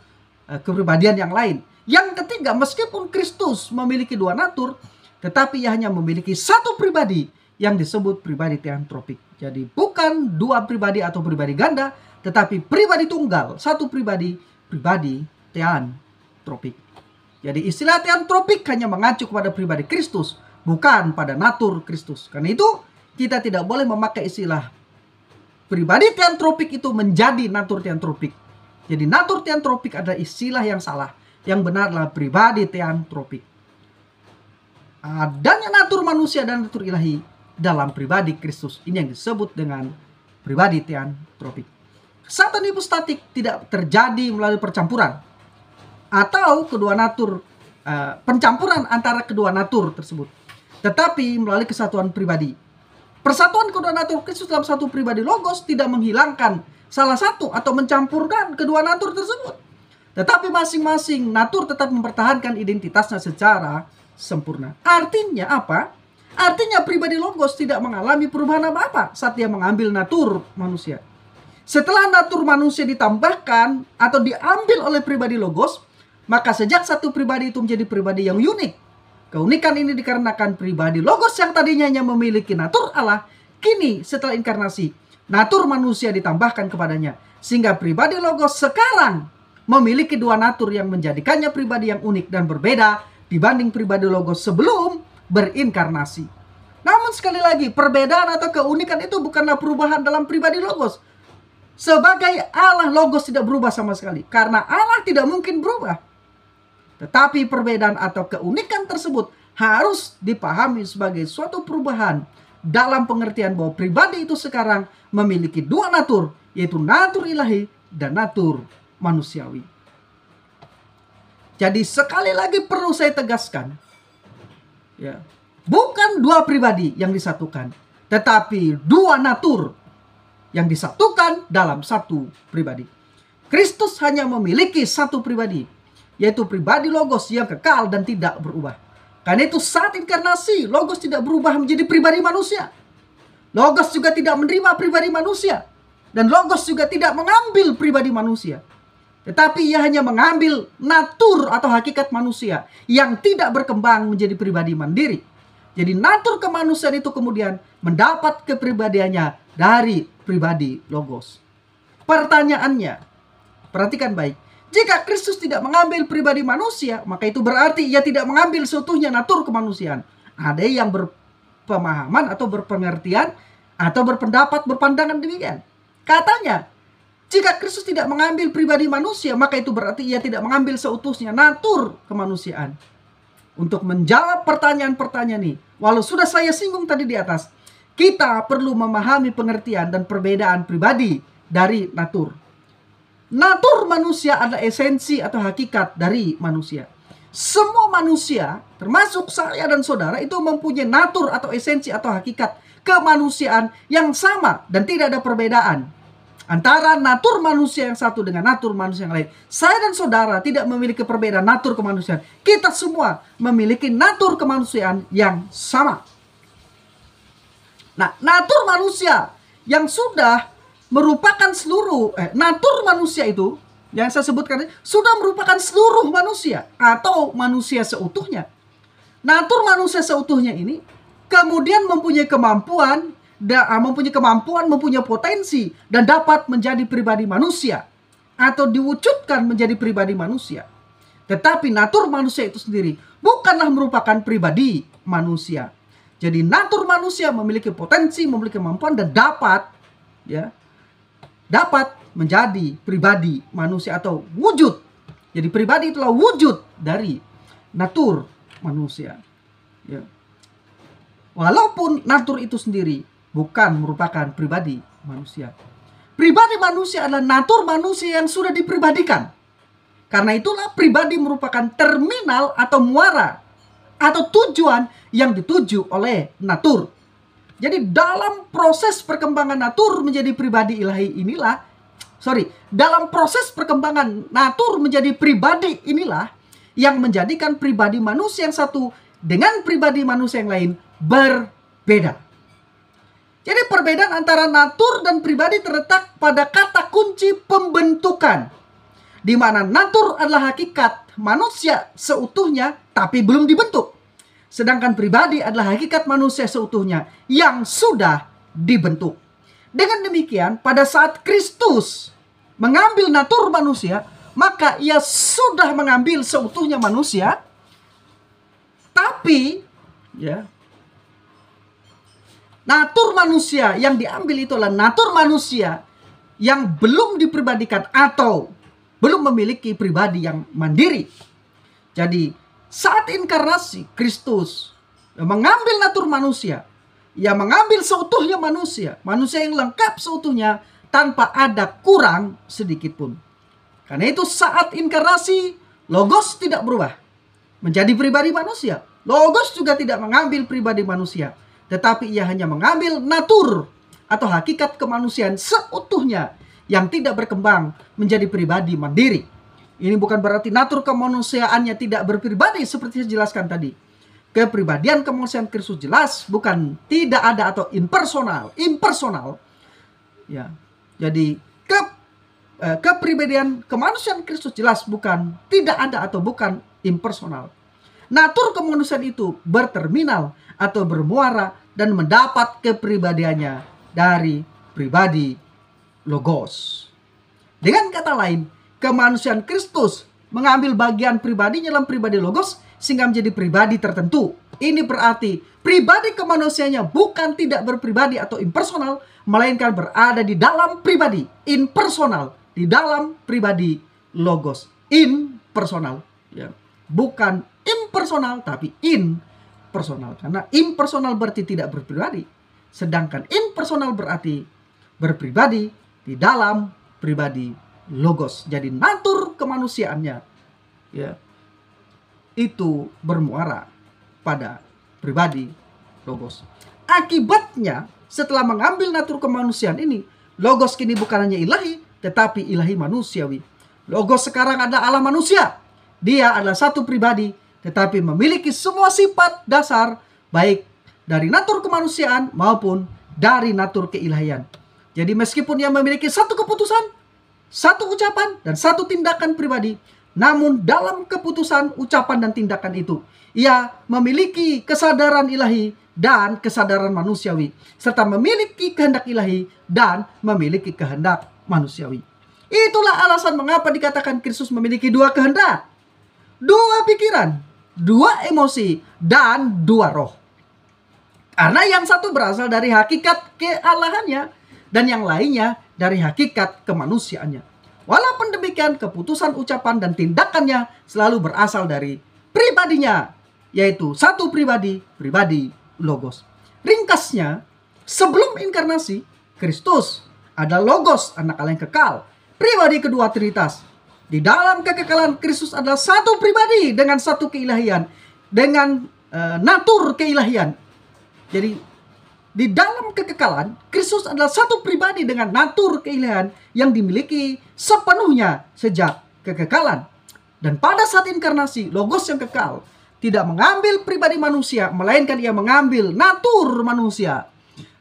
kepribadian yang lain. Yang ketiga, meskipun Kristus memiliki dua natur, tetapi ia hanya memiliki satu pribadi yang disebut pribadi teantropik. Jadi bukan dua pribadi atau pribadi ganda, tetapi pribadi tunggal, satu pribadi teantropik. Jadi istilah teantropik hanya mengacu kepada pribadi Kristus, bukan pada natur Kristus. Karena itu kita tidak boleh memakai istilah pribadi teantropik itu menjadi natur teantropik. Jadi natur teantropik adalah istilah yang salah. Yang benar adalah pribadi teantropik. adanya natur manusia dan natur ilahi dalam pribadi Kristus. Ini yang disebut dengan pribadi teantropik. Kesatuan hipostatik tidak terjadi melalui percampuran atau kedua natur, pencampuran antara kedua natur tersebut, tetapi melalui kesatuan pribadi. Persatuan kedua natur Kristus dalam satu pribadi logos tidak menghilangkan salah satu atau mencampurkan kedua natur tersebut, tetapi masing-masing natur tetap mempertahankan identitasnya secara sempurna. Artinya apa? Artinya pribadi logos tidak mengalami perubahan apa-apa saat dia mengambil natur manusia. Setelah natur manusia ditambahkan atau diambil oleh pribadi logos, maka sejak satu pribadi itu menjadi pribadi yang unik. Keunikan ini dikarenakan pribadi logos yang tadinya hanya memiliki natur Allah, kini setelah inkarnasi, natur manusia ditambahkan kepadanya. Sehingga pribadi logos sekarang memiliki dua natur yang menjadikannya pribadi yang unik dan berbeda dibanding pribadi logos sebelum berinkarnasi. Namun sekali lagi, perbedaan atau keunikan itu bukanlah perubahan dalam pribadi logos. Sebagai Allah, logos tidak berubah sama sekali. Karena Allah tidak mungkin berubah. Tetapi perbedaan atau keunikan tersebut harus dipahami sebagai suatu perubahan dalam pengertian bahwa pribadi itu sekarang memiliki dua natur, yaitu natur ilahi dan natur manusiawi. Jadi sekali lagi perlu saya tegaskan, ya, bukan dua pribadi yang disatukan, tetapi dua natur yang disatukan dalam satu pribadi. Kristus hanya memiliki satu pribadi, yaitu pribadi logos yang kekal dan tidak berubah. Karena itu saat inkarnasi, logos tidak berubah menjadi pribadi manusia. Logos juga tidak menerima pribadi manusia. Dan logos juga tidak mengambil pribadi manusia. Tetapi ia hanya mengambil natur atau hakikat manusia yang tidak berkembang menjadi pribadi mandiri. Jadi natur kemanusiaan itu kemudian mendapat kepribadiannya dari pribadi logos. Pertanyaannya, perhatikan baik. Jika Kristus tidak mengambil pribadi manusia, maka itu berarti ia tidak mengambil seutuhnya natur kemanusiaan. Ada yang berpemahaman atau berpengertian atau berpendapat, berpandangan demikian. Katanya, jika Kristus tidak mengambil pribadi manusia, maka itu berarti ia tidak mengambil seutuhnya natur kemanusiaan. Untuk menjawab pertanyaan-pertanyaan ini, walau sudah saya singgung tadi di atas, kita perlu memahami pengertian dan perbedaan pribadi dari natur. Natur manusia adalah esensi atau hakikat dari manusia. Semua manusia, termasuk saya dan saudara, itu mempunyai natur atau esensi atau hakikat kemanusiaan yang sama dan tidak ada perbedaan antara natur manusia yang satu dengan natur manusia yang lain. Saya dan saudara tidak memiliki perbedaan natur kemanusiaan. Kita semua memiliki natur kemanusiaan yang sama. Nah, natur manusia yang sudah merupakan seluruh natur manusia itu yang saya sebutkan sudah merupakan seluruh manusia atau manusia seutuhnya. Natur manusia seutuhnya ini kemudian mempunyai kemampuan, mempunyai potensi dan dapat menjadi pribadi manusia atau diwujudkan menjadi pribadi manusia. Tetapi natur manusia itu sendiri bukanlah merupakan pribadi manusia. Jadi natur manusia memiliki potensi, memiliki kemampuan dan dapat menjadi pribadi manusia atau wujud. Jadi pribadi itulah wujud dari natur manusia. Ya. Walaupun natur itu sendiri bukan merupakan pribadi manusia. Pribadi manusia adalah natur manusia yang sudah dipribadikan. Karena itulah pribadi merupakan terminal atau muara atau tujuan yang dituju oleh natur. Jadi dalam proses perkembangan natur menjadi pribadi ilahi dalam proses perkembangan natur menjadi pribadi inilah yang menjadikan pribadi manusia yang satu dengan pribadi manusia yang lain berbeda. Jadi perbedaan antara natur dan pribadi terletak pada kata kunci pembentukan, di mana natur adalah hakikat manusia seutuhnya tapi belum dibentuk. Sedangkan pribadi adalah hakikat manusia seutuhnya yang sudah dibentuk. Dengan demikian, pada saat Kristus mengambil natur manusia, maka ia sudah mengambil seutuhnya manusia. Tapi, natur manusia yang diambil itu adalah natur manusia yang belum dipribadikan atau belum memiliki pribadi yang mandiri. Jadi, saat inkarnasi, Kristus mengambil natur manusia. Ia mengambil seutuhnya manusia. Manusia yang lengkap seutuhnya tanpa ada kurang sedikit pun. Karena itu saat inkarnasi, Logos tidak berubah menjadi pribadi manusia. Logos juga tidak mengambil pribadi manusia. Tetapi ia hanya mengambil natur atau hakikat kemanusiaan seutuhnya yang tidak berkembang menjadi pribadi mandiri. Ini bukan berarti natur kemanusiaannya tidak berpribadi seperti saya jelaskan tadi. Kepribadian kemanusiaan Kristus jelas bukan tidak ada atau impersonal. Ya. Jadi kepribadian kemanusiaan Kristus jelas bukan tidak ada atau bukan impersonal. Natur kemanusiaan itu berterminal atau bermuara dan mendapat kepribadiannya dari pribadi Logos. Dengan kata lain, kemanusiaan Kristus mengambil bagian pribadinya dalam pribadi Logos sehingga menjadi pribadi tertentu. Ini berarti pribadi kemanusiaannya bukan tidak berpribadi atau impersonal, melainkan berada di dalam pribadi impersonal, di dalam pribadi Logos. Impersonal, ya. Bukan impersonal tapi impersonal. Karena impersonal berarti tidak berpribadi, sedangkan impersonal berarti berpribadi di dalam pribadi Logos. Jadi natur kemanusiaannya, ya, itu bermuara pada pribadi Logos. Akibatnya setelah mengambil natur kemanusiaan ini, Logos kini bukan hanya ilahi, tetapi ilahi manusiawi. Logos sekarang adalah Allah manusia. Dia adalah satu pribadi, tetapi memiliki semua sifat dasar, baik dari natur kemanusiaan maupun dari natur keilahian. Jadi meskipun ia memiliki satu keputusan, satu ucapan, dan satu tindakan pribadi, namun dalam keputusan, ucapan, dan tindakan itu, ia memiliki kesadaran ilahi dan kesadaran manusiawi, serta memiliki kehendak ilahi dan memiliki kehendak manusiawi. Itulah alasan mengapa dikatakan Kristus memiliki dua kehendak, dua pikiran, dua emosi, dan dua roh. Karena yang satu berasal dari hakikat kealahannya, dan yang lainnya dari hakikat kemanusiaannya. Walaupun demikian, keputusan, ucapan, dan tindakannya selalu berasal dari pribadinya, yaitu satu pribadi, pribadi Logos. Ringkasnya, sebelum inkarnasi, Kristus adalah Logos, anak Allah yang kekal, pribadi kedua Trinitas. Di dalam kekekalan, Kristus adalah satu pribadi dengan satu keilahian, dengan natur keilahian. Jadi di dalam kekekalan, Kristus adalah satu pribadi dengan natur keilahian yang dimiliki sepenuhnya sejak kekekalan. Dan pada saat inkarnasi, Logos yang kekal tidak mengambil pribadi manusia, melainkan ia mengambil natur manusia.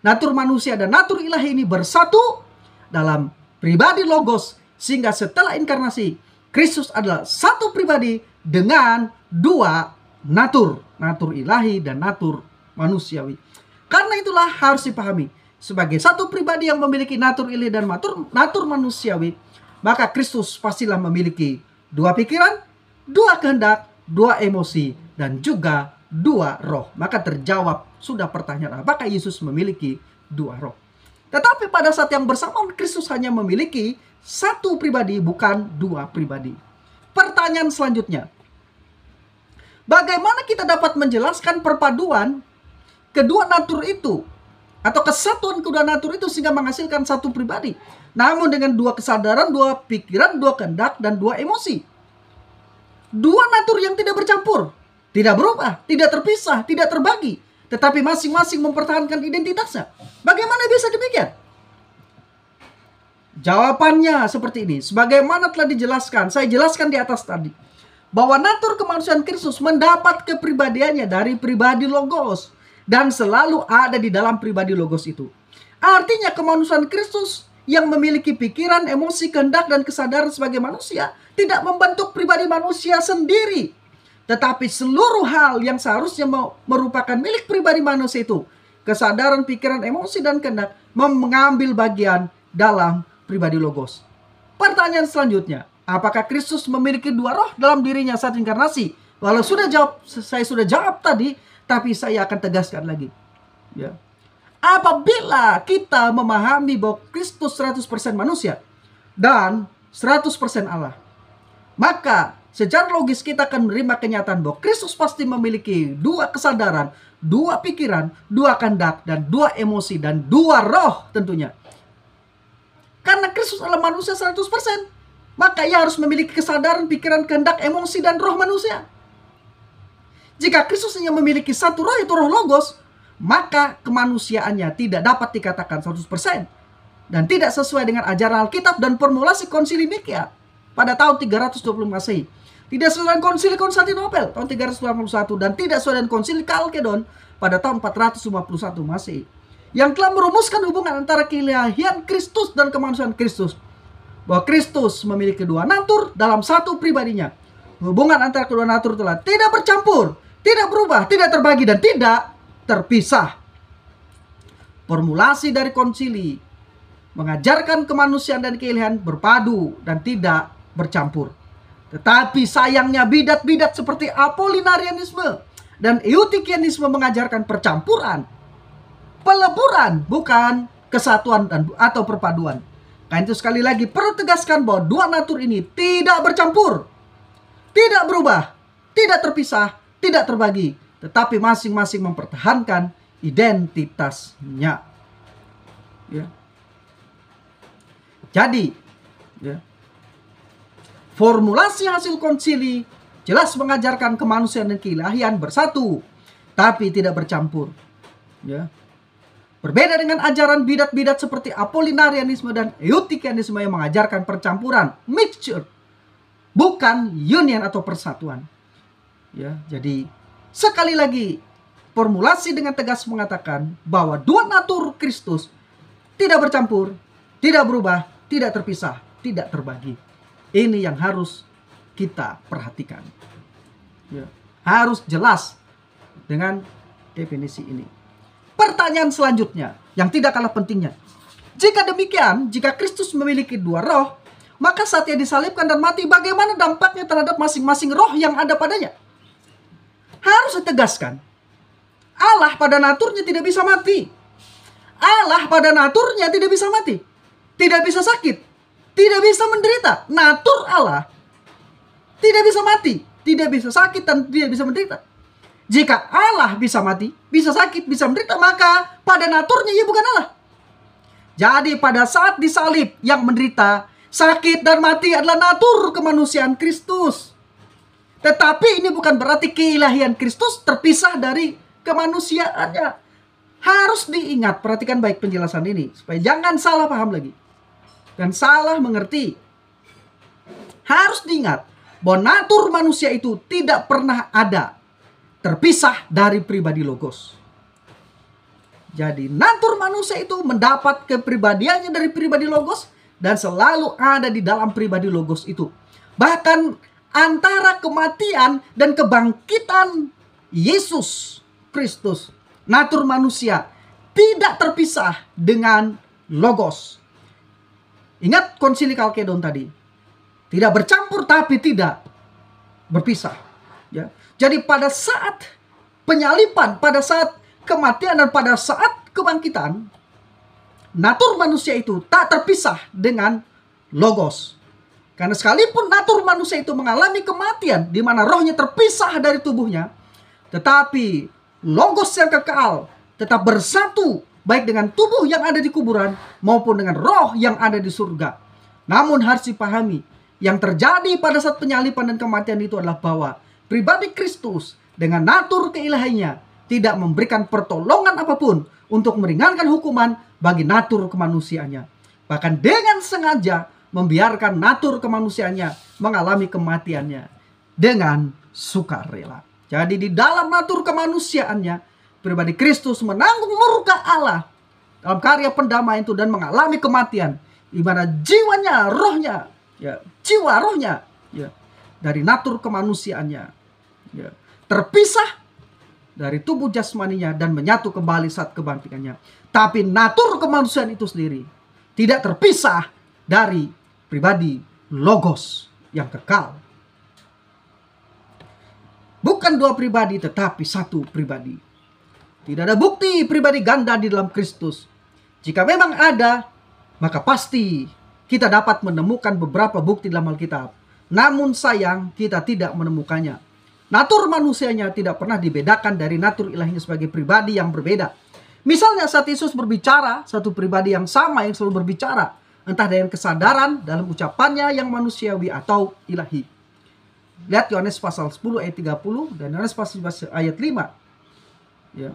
Natur manusia dan natur ilahi ini bersatu dalam pribadi Logos, sehingga setelah inkarnasi, Kristus adalah satu pribadi dengan dua natur, natur ilahi dan natur manusiawi. Karena itulah harus dipahami, sebagai satu pribadi yang memiliki natur ilahi dan natur manusiawi, maka Kristus pastilah memiliki dua pikiran, dua kehendak, dua emosi, dan juga dua roh. Maka terjawab sudah pertanyaan, apakah Yesus memiliki dua roh? Tetapi pada saat yang bersamaan, Kristus hanya memiliki satu pribadi, bukan dua pribadi. Pertanyaan selanjutnya, bagaimana kita dapat menjelaskan perpaduan kedua natur itu, atau kesatuan kedua natur itu sehingga menghasilkan satu pribadi, namun dengan dua kesadaran, dua pikiran, dua kehendak, dan dua emosi? Dua natur yang tidak bercampur, tidak berubah, tidak terpisah, tidak terbagi, tetapi masing-masing mempertahankan identitasnya. Bagaimana bisa demikian? Jawabannya seperti ini. Sebagaimana telah dijelaskan, saya jelaskan di atas tadi, bahwa natur kemanusiaan Kristus mendapat kepribadiannya dari pribadi Logos, dan selalu ada di dalam pribadi Logos itu. Artinya kemanusiaan Kristus yang memiliki pikiran, emosi, kehendak, dan kesadaran sebagai manusia tidak membentuk pribadi manusia sendiri. Tetapi seluruh hal yang seharusnya merupakan milik pribadi manusia itu, kesadaran, pikiran, emosi, dan kehendak, mengambil bagian dalam pribadi Logos. Pertanyaan selanjutnya, apakah Kristus memiliki dua roh dalam dirinya saat inkarnasi? Walau saya sudah jawab tadi, tapi saya akan tegaskan lagi, ya. Apabila kita memahami bahwa Kristus 100% manusia dan 100% Allah, maka secara logis kita akan menerima kenyataan bahwa Kristus pasti memiliki dua kesadaran, dua pikiran, dua kehendak, dan dua emosi, dan dua roh tentunya. Karena Kristus adalah manusia 100%, maka ia harus memiliki kesadaran, pikiran, kehendak, emosi, dan roh manusia. Jika Kristus hanya memiliki satu roh, itu roh Logos, maka kemanusiaannya tidak dapat dikatakan 100%. Dan tidak sesuai dengan ajaran Alkitab dan formulasi konsili Nikea pada tahun 320 Masehi. Tidak sesuai dengan konsili Konstantinopel tahun 381, dan tidak sesuai dengan konsili Kalkedon pada tahun 451 Masehi. Yang telah merumuskan hubungan antara keilahian Kristus dan kemanusiaan Kristus. Bahwa Kristus memiliki dua natur dalam satu pribadinya. Hubungan antara kedua natur telah tidak bercampur, tidak berubah, tidak terbagi, dan tidak terpisah. Formulasi dari konsili mengajarkan kemanusiaan dan keilahian berpadu dan tidak bercampur. Tetapi sayangnya bidat-bidat seperti Apollinarianisme dan Eutikianisme mengajarkan percampuran, peleburan, bukan kesatuan atau perpaduan. Karena itu sekali lagi perlu tegaskan bahwa dua natur ini tidak bercampur, tidak berubah, tidak terpisah, tidak terbagi, tetapi masing-masing mempertahankan identitasnya. Ya. Jadi, ya, formulasi hasil konsili jelas mengajarkan kemanusiaan dan keilahian bersatu, tapi tidak bercampur. Ya. Berbeda dengan ajaran bidat-bidat seperti Apollinarianisme dan Eutikianisme yang mengajarkan percampuran, mixture, bukan union atau persatuan. Ya, jadi sekali lagi formulasi dengan tegas mengatakan bahwa dua natur Kristus tidak bercampur, tidak berubah, tidak terpisah, tidak terbagi. Ini yang harus kita perhatikan. Ya, harus jelas dengan definisi ini. Pertanyaan selanjutnya yang tidak kalah pentingnya. Jika demikian, jika Kristus memiliki dua roh, maka saat ia disalibkan dan mati, bagaimana dampaknya terhadap masing-masing roh yang ada padanya? Harus ditegaskan, Allah pada naturnya tidak bisa mati. Allah pada naturnya tidak bisa mati. Tidak bisa sakit. Tidak bisa menderita. Natur Allah tidak bisa mati, tidak bisa sakit, dan tidak bisa menderita. Jika Allah bisa mati, bisa sakit, bisa menderita, maka pada naturnya ia bukan Allah. Jadi pada saat disalib, yang menderita, sakit, dan mati adalah natur kemanusiaan Kristus. Tetapi ini bukan berarti keilahian Kristus terpisah dari kemanusiaannya. Harus diingat, perhatikan baik penjelasan ini, supaya jangan salah paham lagi dan salah mengerti. Harus diingat bahwa natur manusia itu tidak pernah ada terpisah dari pribadi Logos. Jadi natur manusia itu mendapat kepribadiannya dari pribadi Logos dan selalu ada di dalam pribadi Logos itu. Bahkan antara kematian dan kebangkitan Yesus Kristus, natur manusia tidak terpisah dengan Logos. Ingat konsili Kalkedon tadi. Tidak bercampur tapi tidak berpisah. Ya. Jadi pada saat penyaliban, pada saat kematian, dan pada saat kebangkitan, natur manusia itu tak terpisah dengan Logos. Karena sekalipun natur manusia itu mengalami kematian, di mana rohnya terpisah dari tubuhnya, tetapi Logos yang kekal tetap bersatu, baik dengan tubuh yang ada di kuburan maupun dengan roh yang ada di surga. Namun harus dipahami, yang terjadi pada saat penyaliban dan kematian itu adalah bahwa pribadi Kristus dengan natur keilahiannya tidak memberikan pertolongan apapun untuk meringankan hukuman bagi natur kemanusiaannya. Bahkan dengan sengaja membiarkan natur kemanusiaannya mengalami kematiannya dengan sukarela. Jadi di dalam natur kemanusiaannya, pribadi Kristus menanggung murka Allah dalam karya pendamaian itu dan mengalami kematian, di mana jiwanya, rohnya, ya, jiwa rohnya, ya, dari natur kemanusiaannya, ya, terpisah dari tubuh jasmaninya dan menyatu kembali saat kebangkitannya. Tapi natur kemanusiaan itu sendiri tidak terpisah dari pribadi Logos yang kekal. Bukan dua pribadi tetapi satu pribadi. Tidak ada bukti pribadi ganda di dalam Kristus. Jika memang ada, maka pasti kita dapat menemukan beberapa bukti dalam Alkitab. Namun sayang kita tidak menemukannya. Natur manusianya tidak pernah dibedakan dari natur ilahinya sebagai pribadi yang berbeda. Misalnya saat Yesus berbicara, satu pribadi yang sama yang selalu berbicara, entah dengan kesadaran dalam ucapannya yang manusiawi atau ilahi. Lihat Yohanes pasal 10 ayat 30 dan Yohanes pasal 11 ayat 5. Ya.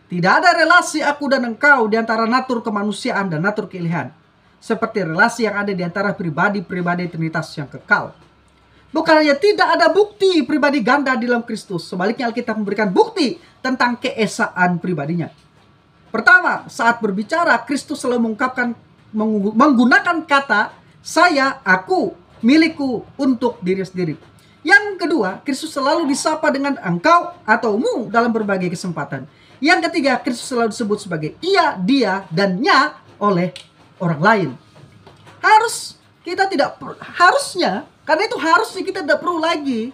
Tidak ada relasi aku dan engkau di antara natur kemanusiaan dan natur keilahian, seperti relasi yang ada di antara pribadi-pribadi Trinitas yang kekal. Bukan hanya tidak ada bukti pribadi ganda di dalam Kristus, sebaliknya Alkitab memberikan bukti tentang keesaan pribadinya. Pertama, saat berbicara, Kristus selalu menggunakan kata saya, aku, milikku untuk diri sendiri. Yang kedua, Kristus selalu disapa dengan engkau atau mu dalam berbagai kesempatan. Yang ketiga, Kristus selalu disebut sebagai ia, dia, dan nya oleh orang lain. Karena itu harusnya kita tidak perlu lagi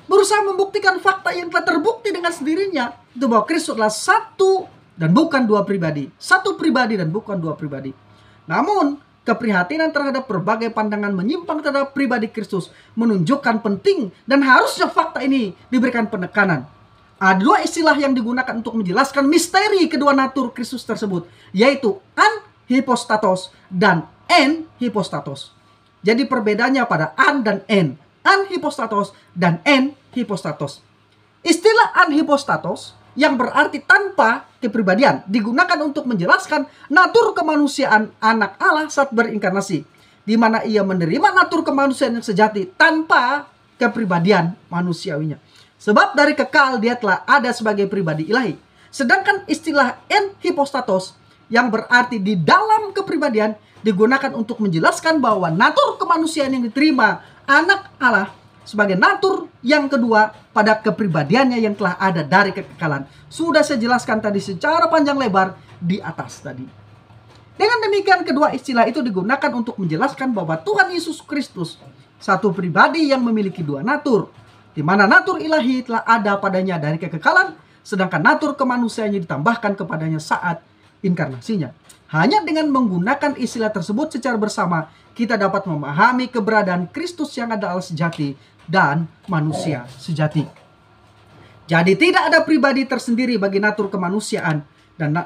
berusaha membuktikan fakta yang telah terbukti dengan sendirinya. Itu bahwa Kristus adalah satu dan bukan dua pribadi. Satu pribadi dan bukan dua pribadi. Namun, keprihatinan terhadap berbagai pandangan menyimpang terhadap pribadi Kristus menunjukkan penting dan harusnya fakta ini diberikan penekanan. Ada dua istilah yang digunakan untuk menjelaskan misteri kedua natur Kristus tersebut, yaitu anhypostatos dan enhypostatos. Jadi perbedaannya pada an dan en, anhypostatos dan enhypostatos. Istilah anhypostatos yang berarti tanpa kepribadian digunakan untuk menjelaskan natur kemanusiaan anak Allah saat berinkarnasi, di mana ia menerima natur kemanusiaan yang sejati tanpa kepribadian manusiawinya. Sebab dari kekal dia telah ada sebagai pribadi ilahi. Sedangkan istilah enhypostatos yang berarti di dalam kepribadian digunakan untuk menjelaskan bahwa natur kemanusiaan yang diterima anak Allah sebagai natur yang kedua pada kepribadiannya yang telah ada dari kekekalan. Sudah saya jelaskan tadi secara panjang lebar di atas tadi. Dengan demikian kedua istilah itu digunakan untuk menjelaskan bahwa Tuhan Yesus Kristus satu pribadi yang memiliki dua natur, di mana natur ilahi telah ada padanya dari kekekalan, sedangkan natur kemanusiaannya ditambahkan kepadanya saat inkarnasinya. Hanya dengan menggunakan istilah tersebut secara bersama, kita dapat memahami keberadaan Kristus yang adalah Allah sejati dan manusia sejati. Jadi tidak ada pribadi tersendiri bagi natur kemanusiaan dan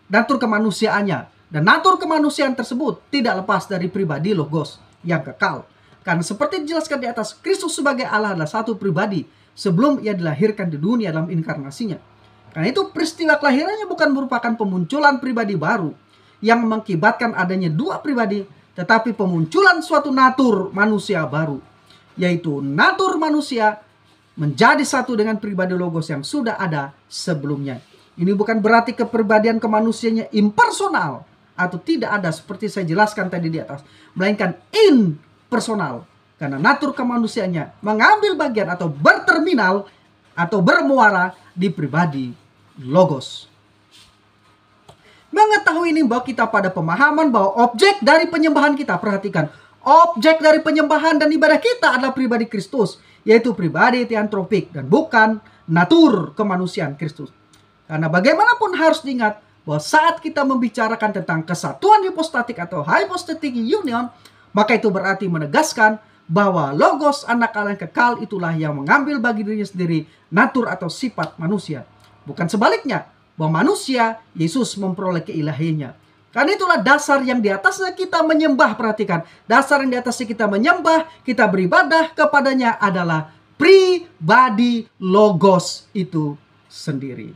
natur kemanusiaannya. Dan natur kemanusiaan tersebut tidak lepas dari pribadi Logos yang kekal. Karena seperti dijelaskan di atas, Kristus sebagai Allah adalah satu pribadi sebelum ia dilahirkan di dunia dalam inkarnasinya. Karena itu peristiwa kelahirannya bukan merupakan pemunculan pribadi baru yang mengakibatkan adanya dua pribadi, tetapi pemunculan suatu natur manusia baru, yaitu natur manusia menjadi satu dengan pribadi Logos yang sudah ada sebelumnya. Ini bukan berarti kepribadian kemanusiaannya impersonal atau tidak ada seperti saya jelaskan tadi di atas, melainkan personal, karena natur kemanusiaannya mengambil bagian atau berterminal atau bermuara di pribadi Logos. Mengetahui ini membawa kita pada pemahaman bahwa objek dari penyembahan kita, perhatikan, objek dari penyembahan dan ibadah kita adalah pribadi Kristus, yaitu pribadi teantropik dan bukan natur kemanusiaan Kristus. Karena bagaimanapun harus diingat bahwa saat kita membicarakan tentang kesatuan hipostatik atau hypostatic union, maka itu berarti menegaskan bahwa Logos anak Allah yang kekal itulah yang mengambil bagi dirinya sendiri natur atau sifat manusia. Bukan sebaliknya, bahwa manusia, Yesus memperoleh keilahiannya. Karena itulah dasar yang di atasnya kita menyembah, perhatikan. Dasar yang di atasnya kita menyembah, kita beribadah kepadanya adalah pribadi Logos itu sendiri.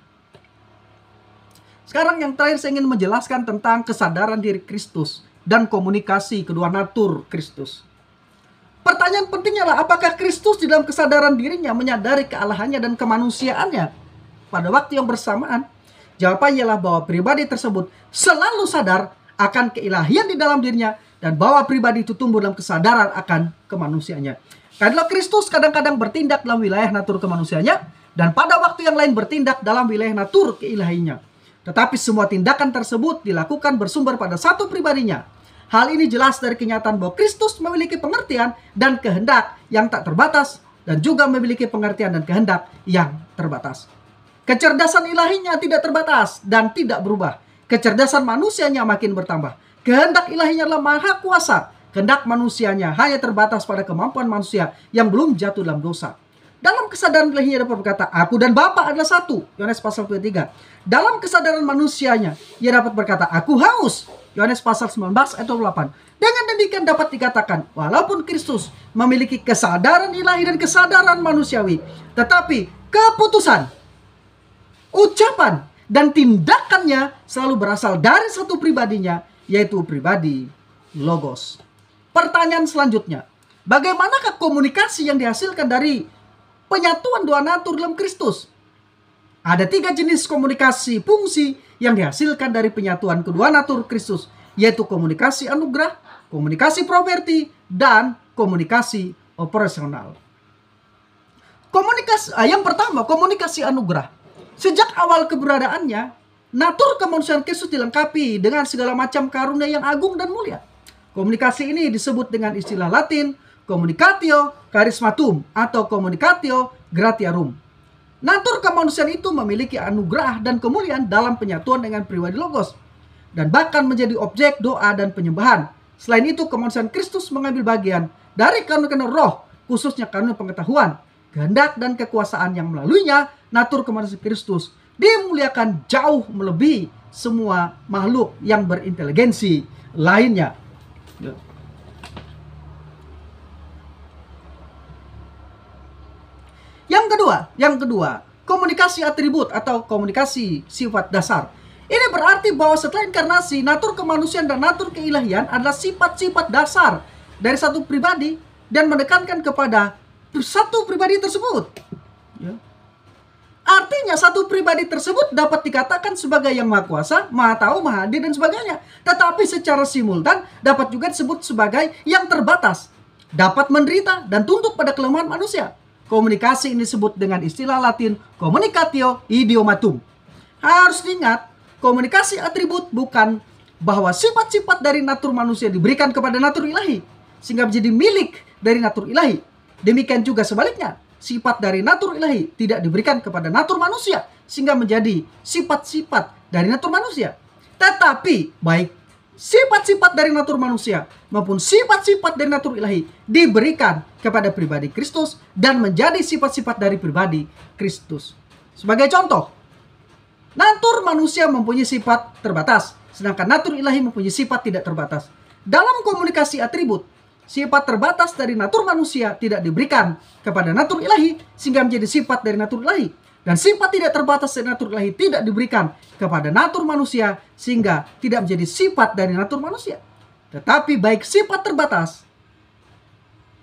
Sekarang yang terakhir saya ingin menjelaskan tentang kesadaran diri Kristus dan komunikasi kedua natur Kristus. Pertanyaan pentingnya adalah apakah Kristus di dalam kesadaran dirinya menyadari kealahannya dan kemanusiaannya pada waktu yang bersamaan? Jawabannya ialah bahwa pribadi tersebut selalu sadar akan keilahian di dalam dirinya dan bahwa pribadi itu tumbuh dalam kesadaran akan kemanusiaannya. Karena Kristus kadang-kadang bertindak dalam wilayah natur kemanusiaannya dan pada waktu yang lain bertindak dalam wilayah natur keilahiannya. Tetapi semua tindakan tersebut dilakukan bersumber pada satu pribadinya. Hal ini jelas dari kenyataan bahwa Kristus memiliki pengertian dan kehendak yang tak terbatas dan juga memiliki pengertian dan kehendak yang terbatas. Kecerdasan ilahinya tidak terbatas dan tidak berubah. Kecerdasan manusianya makin bertambah. Kehendak ilahinya adalah maha kuasa. Kehendak manusianya hanya terbatas pada kemampuan manusia yang belum jatuh dalam dosa. Dalam kesadaran ilahinya dapat berkata, aku dan Bapa adalah satu. Yohanes pasal 23. Dalam kesadaran manusianya, ia dapat berkata, aku haus. Yohanes pasal 19 ayat 28. Dengan demikian dapat dikatakan, walaupun Kristus memiliki kesadaran ilahi dan kesadaran manusiawi, tetapi keputusan, ucapan, dan tindakannya selalu berasal dari satu pribadinya, yaitu pribadi Logos. Pertanyaan selanjutnya, bagaimanakah komunikasi yang dihasilkan dari penyatuan dua natur dalam Kristus? Ada 3 jenis komunikasi fungsi yang dihasilkan dari penyatuan kedua natur Kristus, yaitu komunikasi anugerah, komunikasi properti, dan komunikasi operasional. Yang pertama, komunikasi anugerah. Sejak awal keberadaannya, natur kemanusiaan Kristus dilengkapi dengan segala macam karunia yang agung dan mulia. Komunikasi ini disebut dengan istilah Latin communicatio charismatum atau communicatio gratiarum. Natur kemanusiaan itu memiliki anugerah dan kemuliaan dalam penyatuan dengan pribadi Logos, dan bahkan menjadi objek doa dan penyembahan. Selain itu, kemanusiaan Kristus mengambil bagian dari karunia roh, khususnya karunia pengetahuan, kehendak, dan kekuasaan yang melaluinya natur kemanusiaan Kristus dimuliakan jauh melebihi semua makhluk yang berinteligensi lainnya. Yang kedua, komunikasi atribut atau komunikasi sifat dasar. Ini berarti bahwa setelah inkarnasi, natur kemanusiaan dan natur keilahian adalah sifat-sifat dasar dari satu pribadi dan menekankan kepada satu pribadi tersebut. Ya. Artinya satu pribadi tersebut dapat dikatakan sebagai yang maha kuasa, maha tahu, maha hadir, dan sebagainya. Tetapi secara simultan dapat juga disebut sebagai yang terbatas, dapat menderita dan tunduk pada kelemahan manusia. Komunikasi ini disebut dengan istilah Latin communicatio idiomatum. Harus diingat, komunikasi atribut bukan bahwa sifat-sifat dari natur manusia diberikan kepada natur ilahi sehingga menjadi milik dari natur ilahi. Demikian juga sebaliknya, sifat dari natur ilahi tidak diberikan kepada natur manusia sehingga menjadi sifat-sifat dari natur manusia. Tetapi baik sifat-sifat dari natur manusia maupun sifat-sifat dari natur ilahi diberikan kepada pribadi Kristus dan menjadi sifat-sifat dari pribadi Kristus. Sebagai contoh, natur manusia mempunyai sifat terbatas, sedangkan natur ilahi mempunyai sifat tidak terbatas. Dalam komunikasi atribut, sifat terbatas dari natur manusia tidak diberikan kepada natur ilahi sehingga menjadi sifat dari natur ilahi. Dan sifat tidak terbatas dari natur ilahi tidak diberikan kepada natur manusia sehingga tidak menjadi sifat dari natur manusia. Tetapi baik sifat terbatas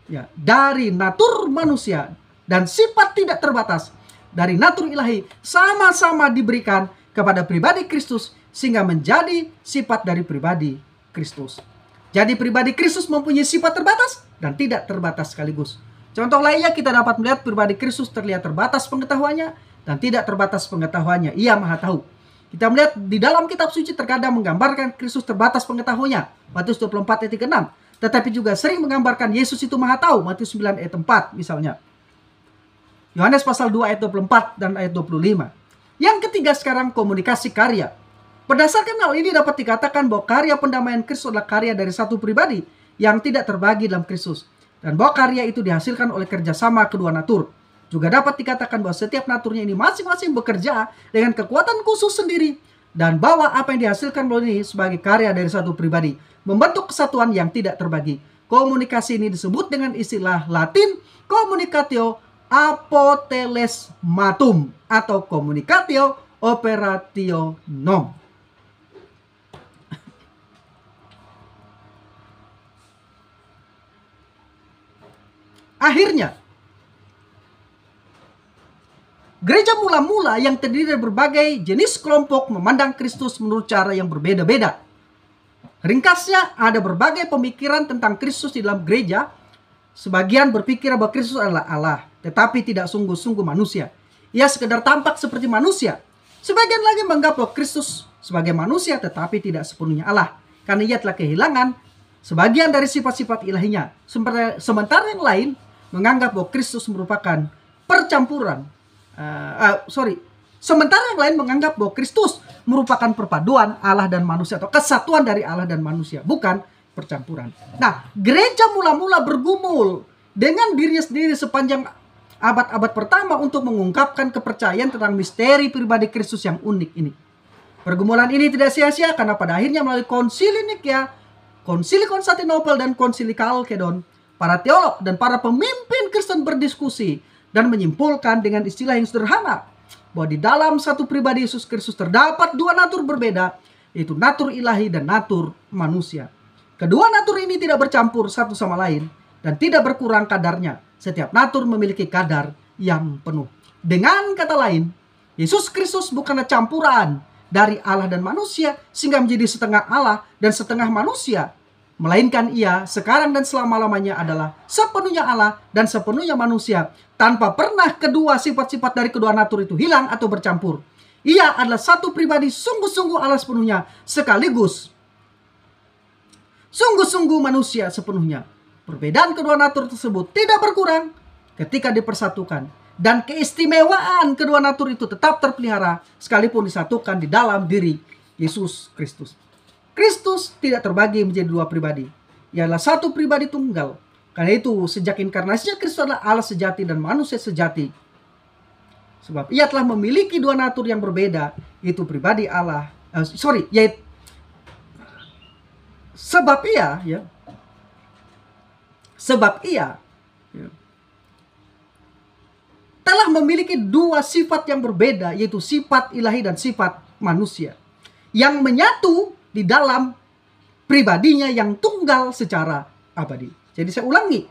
ya, dari natur manusia dan sifat tidak terbatas dari natur ilahi sama-sama diberikan kepada pribadi Kristus sehingga menjadi sifat dari pribadi Kristus. Jadi pribadi Kristus mempunyai sifat terbatas dan tidak terbatas sekaligus. Contoh lainnya kita dapat melihat pribadi Kristus terlihat terbatas pengetahuannya dan tidak terbatas pengetahuannya. Ia maha tahu. Kita melihat di dalam kitab suci terkadang menggambarkan Kristus terbatas pengetahuannya. Matius 24 ayat 6. Tetapi juga sering menggambarkan Yesus itu maha tahu. Matius 9 ayat 4 misalnya. Yohanes pasal 2 ayat 24 dan ayat 25. Yang ketiga sekarang komunikasi karya. Berdasarkan hal ini dapat dikatakan bahwa karya pendamaian Kristus adalah karya dari satu pribadi yang tidak terbagi dalam Kristus. Dan bahwa karya itu dihasilkan oleh kerjasama kedua natur. Juga dapat dikatakan bahwa setiap naturnya ini masing-masing bekerja dengan kekuatan khusus sendiri. Dan bahwa apa yang dihasilkan oleh ini sebagai karya dari satu pribadi membentuk kesatuan yang tidak terbagi. Komunikasi ini disebut dengan istilah Latin communicatio apotelesmatum atau communicatio operationum. Akhirnya, gereja mula-mula yang terdiri dari berbagai jenis kelompok memandang Kristus menurut cara yang berbeda-beda. Ringkasnya, ada berbagai pemikiran tentang Kristus di dalam gereja. Sebagian berpikir bahwa Kristus adalah Allah, tetapi tidak sungguh-sungguh manusia. Ia sekedar tampak seperti manusia. Sebagian lagi menganggap bahwa Kristus sebagai manusia, tetapi tidak sepenuhnya Allah, karena ia telah kehilangan sebagian dari sifat-sifat ilahinya. Sementara yang lain menganggap bahwa Kristus merupakan percampuran. Sementara yang lain menganggap bahwa Kristus merupakan perpaduan Allah dan manusia atau kesatuan dari Allah dan manusia, bukan percampuran. Nah, gereja mula-mula bergumul dengan dirinya sendiri sepanjang abad-abad pertama untuk mengungkapkan kepercayaan tentang misteri pribadi Kristus yang unik ini. Pergumulan ini tidak sia-sia karena pada akhirnya melalui Konsili Nikea, Konsili Konstantinopel, dan Konsili Kalkedon, para teolog dan para pemimpin Kristen berdiskusi dan menyimpulkan dengan istilah yang sederhana bahwa di dalam satu pribadi Yesus Kristus terdapat dua natur berbeda, yaitu natur ilahi dan natur manusia. Kedua natur ini tidak bercampur satu sama lain dan tidak berkurang kadarnya. Setiap natur memiliki kadar yang penuh. Dengan kata lain, Yesus Kristus bukanlah campuran dari Allah dan manusia sehingga menjadi setengah Allah dan setengah manusia, melainkan ia sekarang dan selama-lamanya adalah sepenuhnya Allah dan sepenuhnya manusia, tanpa pernah kedua sifat-sifat dari kedua natur itu hilang atau bercampur. Ia adalah satu pribadi sungguh-sungguh Allah sepenuhnya, sekaligus sungguh-sungguh manusia sepenuhnya. Perbedaan kedua natur tersebut tidak berkurang ketika dipersatukan, dan keistimewaan kedua natur itu tetap terpelihara sekalipun disatukan di dalam diri Yesus Kristus. Kristus tidak terbagi menjadi dua pribadi. Ia adalah satu pribadi tunggal. Karena itu sejak inkarnasinya Kristus adalah Allah sejati dan manusia sejati. Sebab ia telah memiliki dua natur yang berbeda, yaitu pribadi Allah. Sebab ia telah memiliki dua sifat yang berbeda, yaitu sifat ilahi dan sifat manusia, yang menyatu di dalam pribadinya yang tunggal secara abadi. Jadi saya ulangi,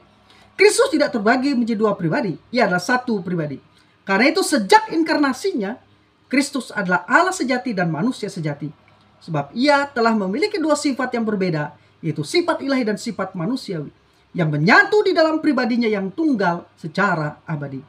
Kristus tidak terbagi menjadi dua pribadi, ia adalah satu pribadi. Karena itu sejak inkarnasinya, Kristus adalah Allah sejati dan manusia sejati. Sebab ia telah memiliki dua sifat yang berbeda, yaitu sifat ilahi dan sifat manusiawi, yang menyatu di dalam pribadinya yang tunggal secara abadi.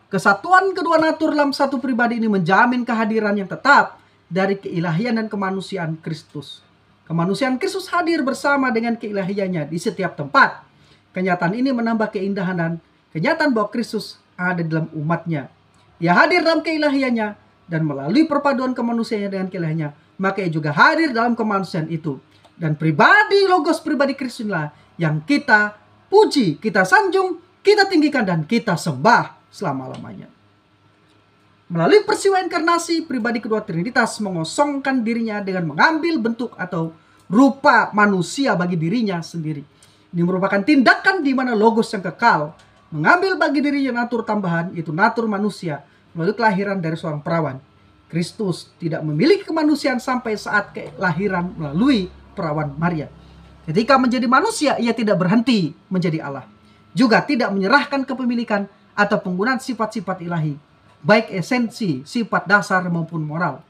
Kesatuan kedua natur dalam satu pribadi ini menjamin kehadiran yang tetap dari keilahian dan kemanusiaan Kristus. Kemanusiaan Kristus hadir bersama dengan keilahiannya di setiap tempat. Kenyataan ini menambah keindahan dan kenyataan bahwa Kristus ada dalam umatnya. Ia hadir dalam keilahiannya dan melalui perpaduan kemanusiaannya dengan keilahiannya, maka ia juga hadir dalam kemanusiaan itu. Dan pribadi logos pribadi Kristus inilah yang kita puji, kita sanjung, kita tinggikan, dan kita sembah selama-lamanya. Melalui peristiwa inkarnasi, pribadi kedua Trinitas mengosongkan dirinya dengan mengambil bentuk atau rupa manusia bagi dirinya sendiri. Ini merupakan tindakan di mana logos yang kekal mengambil bagi dirinya natur tambahan, yaitu natur manusia, melalui kelahiran dari seorang perawan. Kristus tidak memiliki kemanusiaan sampai saat kelahiran melalui perawan Maria. Ketika menjadi manusia, ia tidak berhenti menjadi Allah. Juga tidak menyerahkan kepemilikan atau penggunaan sifat-sifat ilahi, baik esensi, sifat dasar maupun moral.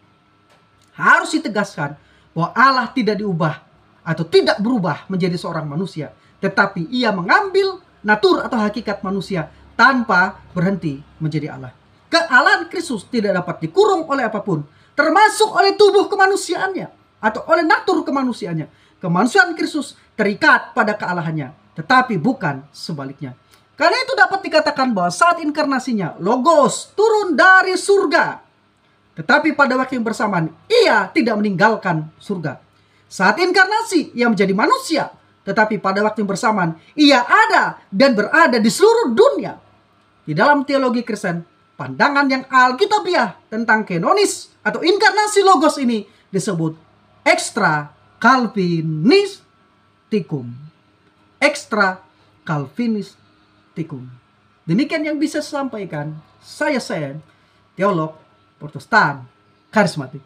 Harus ditegaskan bahwa Allah tidak diubah atau tidak berubah menjadi seorang manusia, tetapi ia mengambil natur atau hakikat manusia tanpa berhenti menjadi Allah. Kealahan Kristus tidak dapat dikurung oleh apapun, termasuk oleh tubuh kemanusiaannya atau oleh natur kemanusiaannya. Kemanusiaan Kristus terikat pada kealahannya, tetapi bukan sebaliknya. Karena itu dapat dikatakan bahwa saat inkarnasinya, Logos turun dari surga. Tetapi pada waktu yang bersamaan, ia tidak meninggalkan surga. Saat inkarnasi, ia menjadi manusia. Tetapi pada waktu yang bersamaan, ia ada dan berada di seluruh dunia. Di dalam teologi Kristen, pandangan yang alkitabiah tentang kenonis atau inkarnasi Logos ini disebut extra Calvinisticum. Extra Calvinisticum. Demikian yang bisa saya sampaikan. Saya teolog Protestan karismatik.